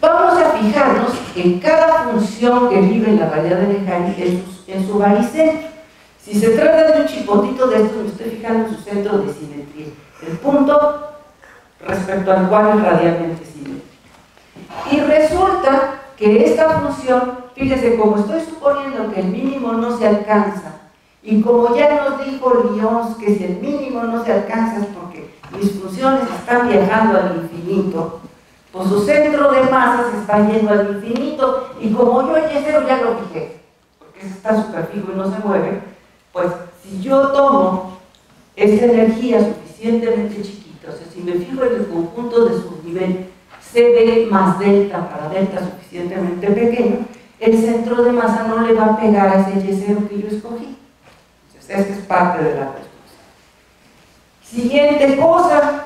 Vamos a fijarnos en cada función que vive en la variedad de Lejani en su baricentro. Si se trata de un chipotito de estos, me estoy fijando en su centro de simetría. El punto respecto al cual es radialmente simétrico. Y resulta que esta función, fíjese, como estoy suponiendo que el mínimo no se alcanza, y como ya nos dijo Lyons que si el mínimo no se alcanza es porque mis funciones están viajando al infinito, pues su centro de masa se está yendo al infinito, y como yo Y0 ya lo fijé, porque está súper fijo y no se mueve, pues si yo tomo esta energía suficientemente chiquita, o sea, si me fijo en el conjunto de subnivel CD más delta para delta suficientemente pequeño, el centro de masa no le va a pegar a ese Y0 que yo escogí. Entonces, esta es parte de la respuesta. Siguiente cosa,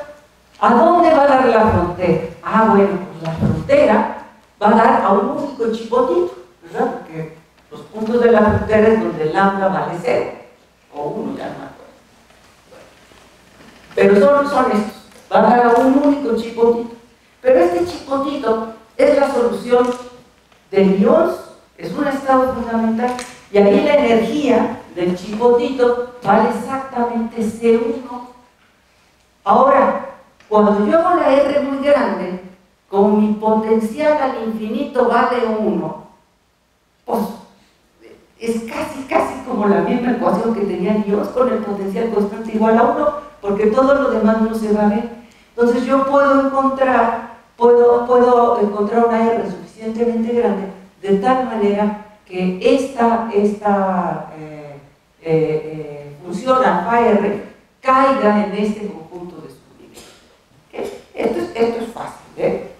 ¿a dónde va a dar la frontera? Ah, bueno, pues la frontera va a dar a un único chipotito, ¿verdad? Porque los puntos de la frontera es donde lambda vale 0, o 1, ya no me acuerdo. Pero son estos, va a dar a un único chipotito. Pero este chipotito es la solución de Lyons, es un estado fundamental, y ahí la energía del chipotito vale exactamente C1. Ahora, cuando yo hago la R muy grande, como mi potencial al infinito vale 1, pues es casi como la misma ecuación que tenía Lyons con el potencial constante igual a 1, porque todo lo demás no se va a ver. Entonces yo puedo encontrar una R suficientemente grande de tal manera que esta función alfa R caiga en este conjunto de subniveles. ¿Okay? Esto es fácil, ¿eh?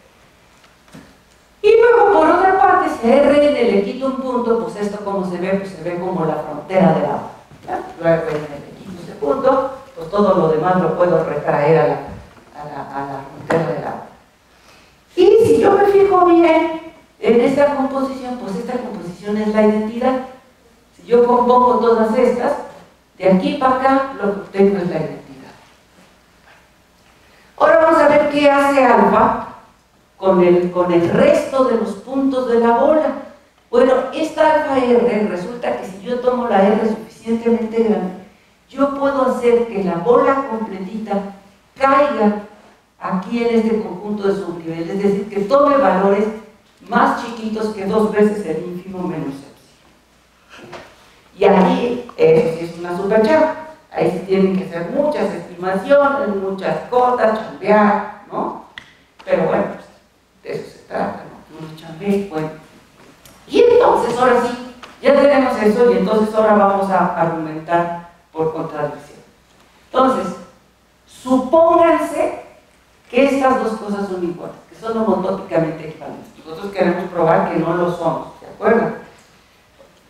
Y luego, por otra parte, si a Rn le quito un punto, pues esto como se ve, pues se ve como la frontera del agua. Luego Rn le quito ese punto, pues todo lo demás lo puedo retraer a la frontera del agua. Y si yo me fijo bien en esta composición, pues esta composición es la identidad. Si yo compongo todas estas, de aquí para acá lo que obtengo es la identidad. Ahora vamos a ver qué hace alfa con el resto de los puntos de la bola. Bueno, esta alfa R resulta que si yo tomo la R suficientemente grande, yo puedo hacer que la bola completita caiga aquí en este conjunto de subniveles, es decir, que tome valores más chiquitos que 2 veces el ínfimo menos epsilon. Y ahí, eso sí es una superchamba. Ahí sí tienen que hacer muchas estimaciones, muchas cosas, chambear, ¿no? Pero bueno, pues, de eso se trata, ¿no? Uno chambea, bueno. Y entonces, ahora sí, ya tenemos eso, y entonces ahora vamos a argumentar por contradicción. Entonces, supónganse que estas dos cosas son iguales, que son homotópicamente equivalentes. Nosotros queremos probar que no lo somos, ¿de acuerdo?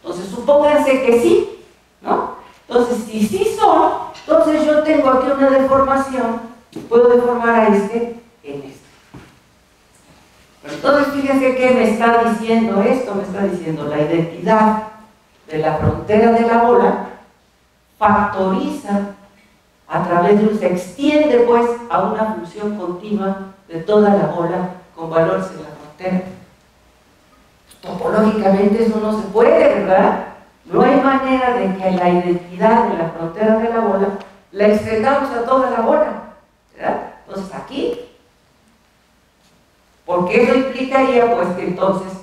Entonces, supónganse que sí, ¿no? Entonces, si sí son, entonces yo tengo aquí una deformación, puedo deformar a este en este. Pero entonces, fíjense que me está diciendo esto, me está diciendo la identidad de la frontera de la bola factoriza a través de un, se extiende pues a una función continua de toda la bola con valores en la frontera. Topológicamente eso no se puede, ¿verdad? No hay manera de que la identidad de la frontera de la bola la extendamos a toda la bola, ¿verdad? Entonces aquí, porque eso implicaría pues que entonces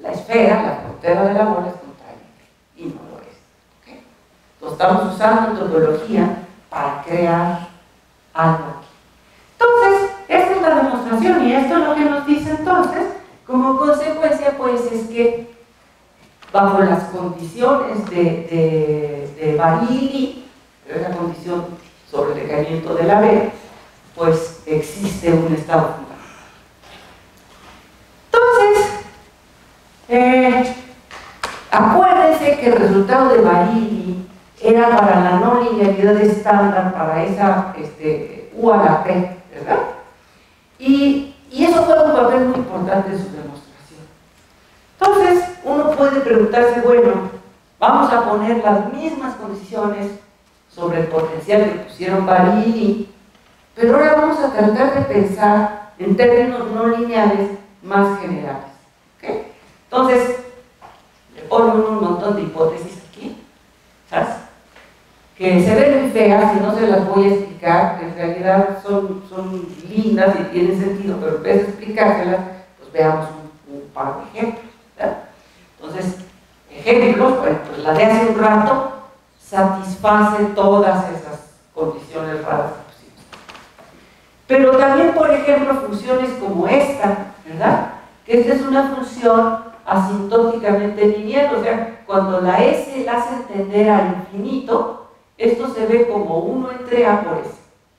la esfera, la frontera de la bola es contraria y no lo es, ¿okay? Entonces estamos usando topología para crear algo aquí. Entonces, esta es la demostración y esto es lo que nos dice entonces. Como consecuencia, pues es que bajo las condiciones de Barilli, la condición sobre el decaimiento de la B, pues existe un estado fundamental. Entonces, acuérdense que el resultado de Barilli era para la no linealidad estándar, para esa U a la P, ¿verdad? Y eso fue un papel muy importante en su demostración. Entonces, uno puede preguntarse, bueno, vamos a poner las mismas condiciones sobre el potencial que pusieron Barini, pero ahora vamos a tratar de pensar en términos no lineales más generales. ¿Okay? Entonces, le ponen un montón de hipótesis aquí, ¿sabes? Que se ven muy feas y no se las voy a explicar, en realidad son lindas y tienen sentido, pero en vez de explicárselas, pues veamos un par de ejemplos, ¿verdad? Entonces, ejemplos, bueno, pues la de hace un rato satisface todas esas condiciones raras que pusimos. Pero también, por ejemplo, funciones como esta, ¿verdad? Que esta es una función asintóticamente lineal, o sea, cuando la S la hace tender al infinito, esto se ve como 1 entre A por S,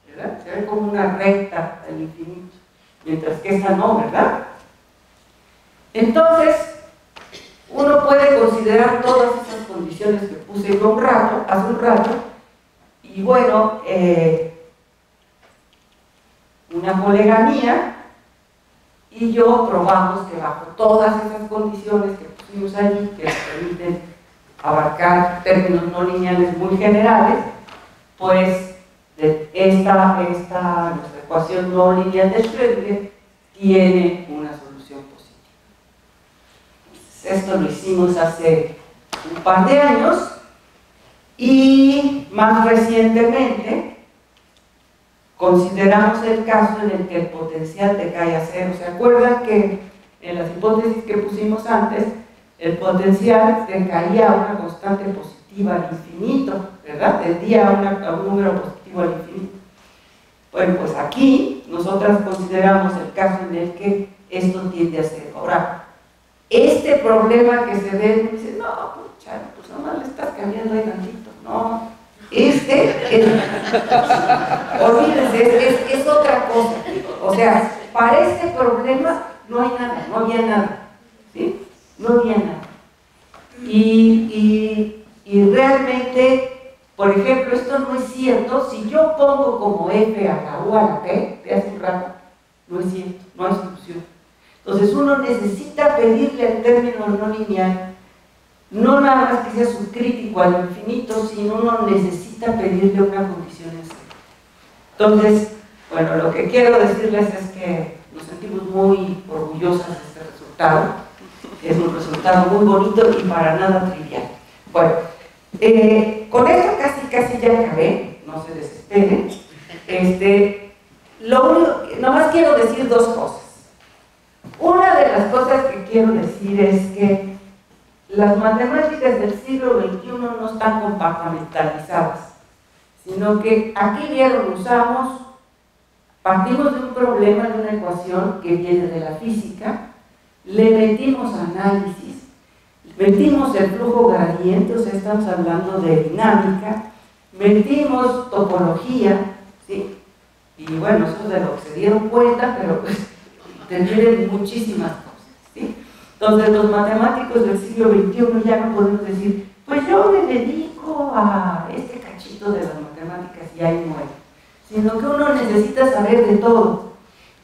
¿verdad? Se ve como una recta al infinito, mientras que esta no, ¿verdad? Entonces, uno puede considerar todas esas condiciones que puse yo hace un rato, y bueno, una colega mía y yo probamos que bajo todas esas condiciones que pusimos allí, que nos permiten abarcar términos no lineales muy generales, pues nuestra ecuación no lineal de Schrödinger tiene una solución positiva. Esto lo hicimos hace un par de años y más recientemente consideramos el caso en el que el potencial decae a cero. ¿Se acuerdan que en las hipótesis que pusimos antes, el potencial decaía a una constante positiva al infinito, ¿verdad? Tendía a un número positivo al infinito. Bueno, pues aquí nosotras consideramos el caso en el que esto tiende a cero. Ahora, este problema que se ve, dice, no, pucha, pues nomás le estás cambiando ahí tantito. No, olvídense, es otra cosa. O sea, para este problema no hay nada, no había nada, ¿sí? No había nada. Y realmente, por ejemplo, esto no es cierto. Si yo pongo como F a la U a la P de hace un rato, no es cierto, no hay solución. Entonces uno necesita pedirle al término no lineal, no nada más que sea subcrítico al infinito, sino uno necesita pedirle una condición en cero. Entonces, bueno, lo que quiero decirles es que nos sentimos muy orgullosas de este resultado. Es un resultado muy bonito y para nada trivial. Bueno, con esto casi ya acabé, no se desesperen. Nomás quiero decir dos cosas. Una de las cosas que quiero decir es que las matemáticas del siglo XXI no están compartimentalizadas, sino que aquí vieron, partimos de un problema, de una ecuación que viene de la física, le metimos análisis, metimos el flujo gradiente, o sea, estamos hablando de dinámica, metimos topología, ¿sí? Y bueno, eso es de lo que se dieron cuenta, pero pues tienen muchísimas cosas, ¿sí? Entonces los matemáticos del siglo XXI ya no podemos decir, pues yo me dedico a este cachito de las matemáticas y ahí muere, sino que uno necesita saber de todo,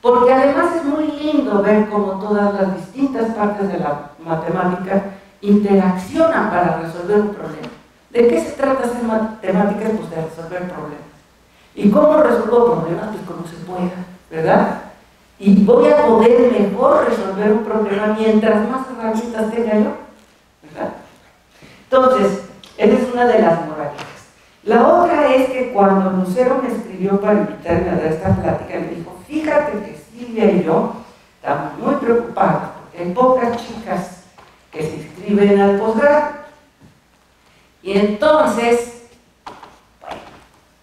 porque además es muy lindo ver cómo todas las distintas partes de la matemática interaccionan para resolver un problema. ¿De qué se trata hacer matemáticas? Pues de resolver problemas. ¿Y cómo resuelvo problemas? Pues como se pueda, ¿verdad? Y voy a poder mejor resolver un problema mientras más herramientas tenga yo, ¿verdad? Entonces, esa es una de las moralejas. La otra es que cuando Lucero me escribió para invitarme a dar esta plática, me dijo, fíjate que Silvia y yo estamos muy preocupadas porque hay pocas chicas que se inscriben al posgrado. Y entonces, bueno,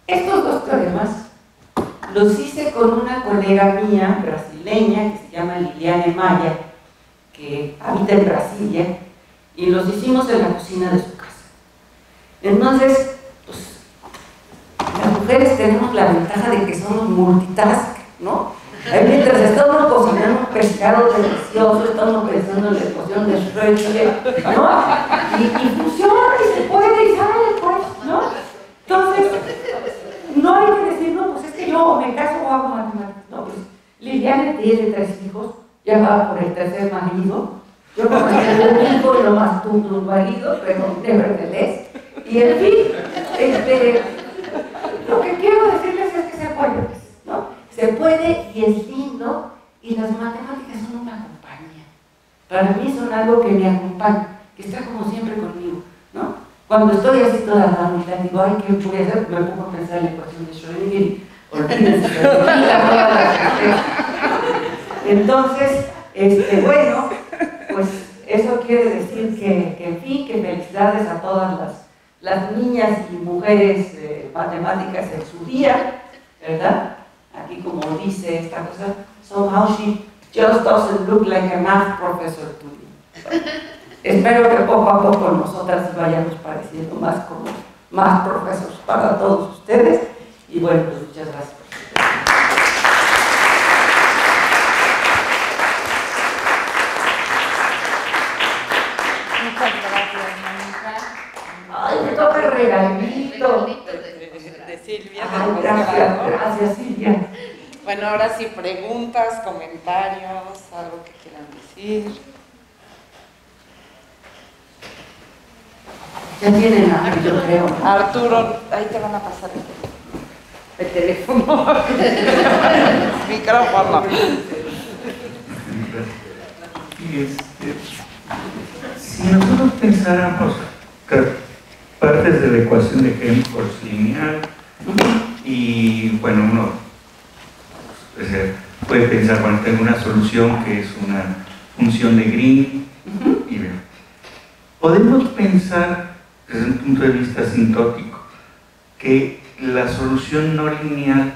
estos dos teoremas los hice con una colega mía brasileña que se llama Liliane Maya, que habita en Brasilia, y los hicimos en la cocina de su casa. Entonces, pues, las mujeres tenemos la ventaja de que somos multitask, ¿no? Ahí mientras estamos cocinando un pescado delicioso, estamos pensando en la ecuación de Schrödinger, ¿no? Y funciona, y se puede, y sale, pues, ¿no? Liliana tiene 3 hijos, ya va por el 3er marido. Yo no tengo un hijo y no más tuve un marido, pero nevertheless. Y en fin, lo que quiero decirles es que se puede, ¿no? Se puede y es lindo, y las matemáticas son una compañía. Para mí son algo que me acompaña, que está como siempre conmigo, ¿no? Cuando estoy así toda la mitad, digo, ay, ¿qué voy a hacer? Me pongo a pensar en la ecuación de Schrödinger, olvídense, se olvida toda la gente. Entonces, bueno, pues eso quiere decir que en fin, que felicidades a todas las niñas y mujeres matemáticas en su día, ¿verdad? Aquí como dice esta cosa, somehow she just doesn't look like a math professor to me. Espero que poco a poco nosotras vayamos pareciendo más como más profesores para todos ustedes. Y bueno, pues muchas gracias. Muchas gracias, Mónica. Ay, me toca el regalito. De Silvia. Ay, gracias, Silvia. Bueno, ahora sí, preguntas, comentarios, algo que quieran decir. Ya tienen a yo creo. Arturo, ahí te van a pasar el teléfono. Micrófono. Si nosotros pensáramos partes de la ecuación de Helmholtz lineal, y bueno, uno puede pensar, bueno, tengo una solución que es una función de Green, y bueno, podemos pensar desde un punto de vista asintótico que la solución no lineal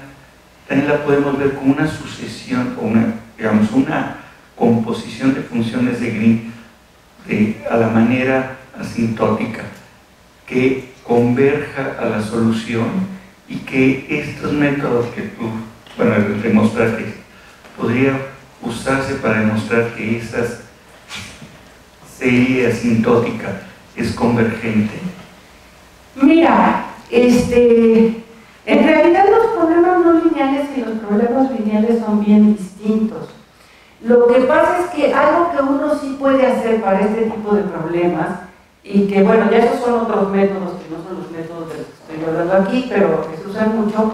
también la podemos ver como una sucesión o una composición de funciones de Green a la manera asintótica que converja a la solución, y que estos métodos que tú, bueno, demostraste, podría usarse para demostrar que esa serie asintótica es convergente. Mira, en realidad los problemas no lineales y los problemas lineales son bien distintos. Lo que pasa es que algo que uno sí puede hacer para este tipo de problemas, y que bueno, ya esos son otros métodos que no son los métodos de los que estoy hablando aquí, pero que se usan mucho,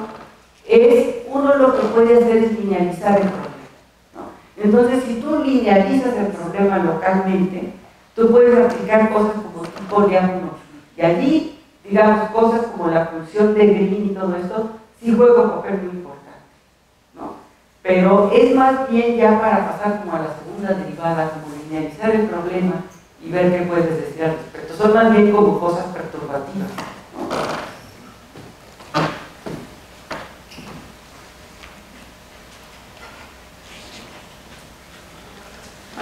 es uno lo que puede hacer es linealizar el problema, ¿no? Entonces, si tú linealizas el problema localmente, tú puedes aplicar cosas como tipo diagonal, y allí, digamos, cosas como la función de Green y todo esto, sí juega un papel muy importante, ¿no? Pero es más bien ya para pasar como a la segunda derivada, como linealizar el problema y ver qué puedes decir al respecto. Son más bien como cosas perturbativas, ¿no?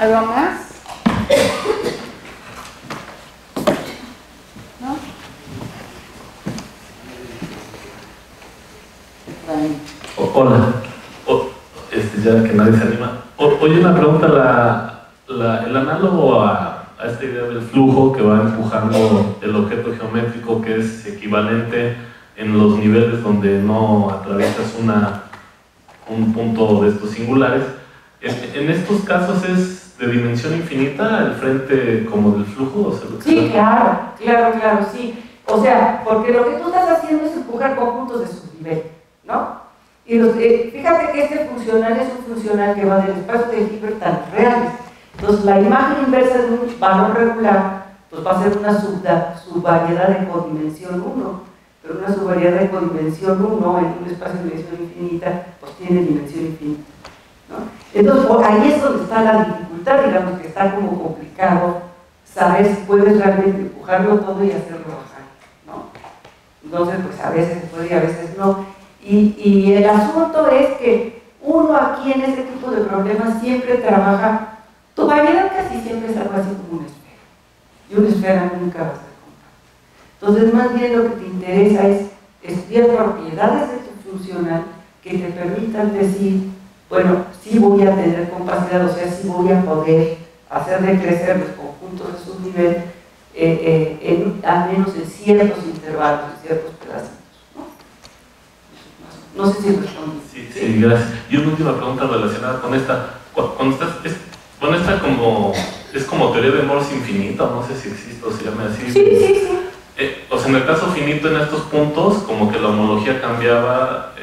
¿Algo más? ¿No? Hola. Ya que nadie se anima. Oye, una pregunta, el análogo a esta idea del flujo que va empujando el objeto geométrico, que es equivalente en los niveles donde no atraviesas un punto de estos singulares. En estos casos es de dimensión infinita el frente como del flujo, o sea, sí, claro, sí. O sea, porque lo que tú estás haciendo es empujar conjuntos de subnivel, ¿no? Y fíjate que este funcional es un funcional que va del espacio de Hilbert tan reales. Entonces, la imagen inversa de un valor regular, pues va a ser una subvariedad de codimensión 1, pero una subvariedad de codimensión 1 en un espacio de dimensión infinita, pues tiene dimensión infinita, ¿no? Entonces, ahí es donde está la dificultad, digamos que está como complicado saber si puedes realmente empujarlo todo y hacerlo bajar, ¿no? Entonces, pues a veces se puede y a veces no. Y el asunto es que uno aquí en este tipo de problemas siempre trabaja, tu variedad casi siempre es algo así como una esfera, y una esfera nunca va a ser compacta. Entonces, más bien lo que te interesa es estudiar propiedades de tu funcional que te permitan decir, bueno, sí voy a tener compacidad, o sea, sí voy a poder hacer decrecer los conjuntos de subnivel, al menos en ciertos intervalos, en ciertos pedacitos, ¿no? No sé si respondí. Sí, gracias. Y una última pregunta relacionada con esta. Cuando estás, bueno, esta como, es como teoría de Morse infinita, no sé si existe o se llama así. Sí. O sea, en el caso finito, en estos puntos, como que la homología cambiaba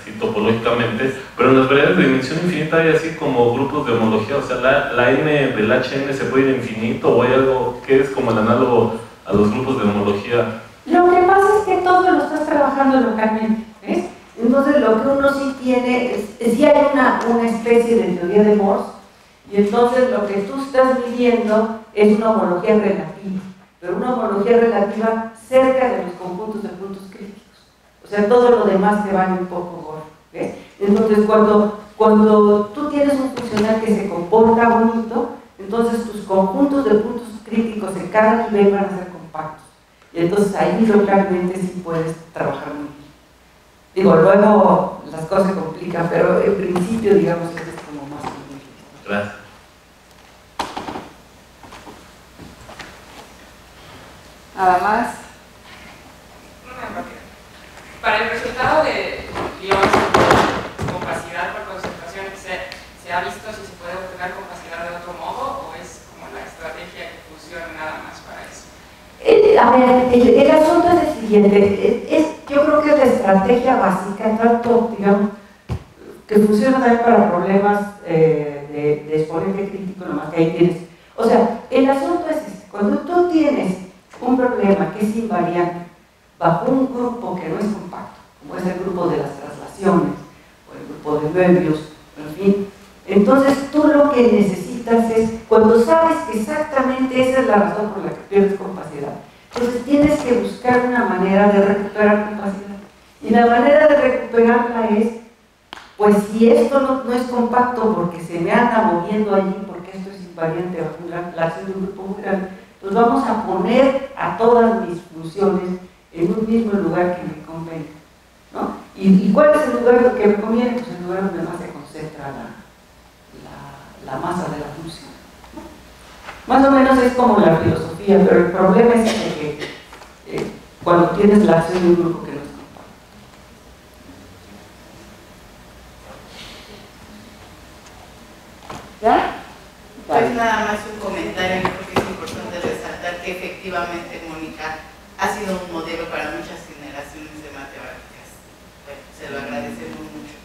así topológicamente, pero en las variables de dimensión infinita hay así como grupos de homología, o sea, la n del HN se puede ir a infinito, o hay algo que es como el análogo a los grupos de homología. Lo que pasa es que todo lo estás trabajando localmente, ¿ves? Entonces lo que uno sí tiene es sí hay una especie de teoría de Morse, y entonces lo que tú estás midiendo es una homología relativa, pero una homología relativa cerca de los conjuntos de puntos críticos. O sea, todo lo demás te va un poco gordo, ¿ves? Entonces cuando tú tienes un funcional que se comporta bonito, entonces tus conjuntos de puntos críticos en cada nivel van a ser compactos. Y entonces ahí localmente sí puedes trabajar muy bien. Digo, luego las cosas se complican, pero en principio, digamos, eso es como más simple. Gracias. Nada más. Para el resultado de iones con compacidad por concentración, ¿se ha visto si se puede obtener compacidad de otro modo o es como la estrategia que funciona nada más para eso? A ver, el asunto es el siguiente. Yo creo que es la estrategia básica, tanto, digamos, que funciona también para problemas de exponente crítico, nomás que ahí tienes. O sea, el asunto es este: cuando tú tienes un problema que es invariante bajo un grupo que no es compacto, como es el grupo de las traslaciones o el grupo de Möbius, en fin, entonces tú lo que necesitas es, cuando sabes que exactamente esa es la razón por la que pierdes compacidad, entonces tienes que buscar una manera de recuperar compacidad. Y la manera de recuperarla es, pues si esto no es compacto porque se me anda moviendo allí, porque esto es invariante bajo la acción de un grupo muy grande, pues vamos a poner a todas mis funciones en un mismo lugar que me convenga, ¿no? ¿Y cuál es el lugar que me conviene? Pues el lugar donde más se concentra la masa de la función, ¿no? Más o menos es como la filosofía, pero el problema es que cuando tienes la acción de un grupo que no es compacto. ¿Ya? Pues nada más un comentario, yo creo que es importante resaltar que efectivamente Mónica ha sido un modelo para muchas generaciones de matemáticas. Bueno, se lo agradecemos mucho.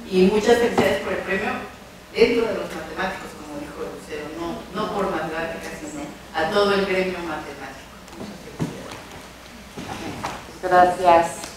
Y muchas felicidades por el premio dentro de los matemáticos, como dijo Lucero, no por matemáticas, sino a todo el gremio matemático. Muchas felicidades. Gracias.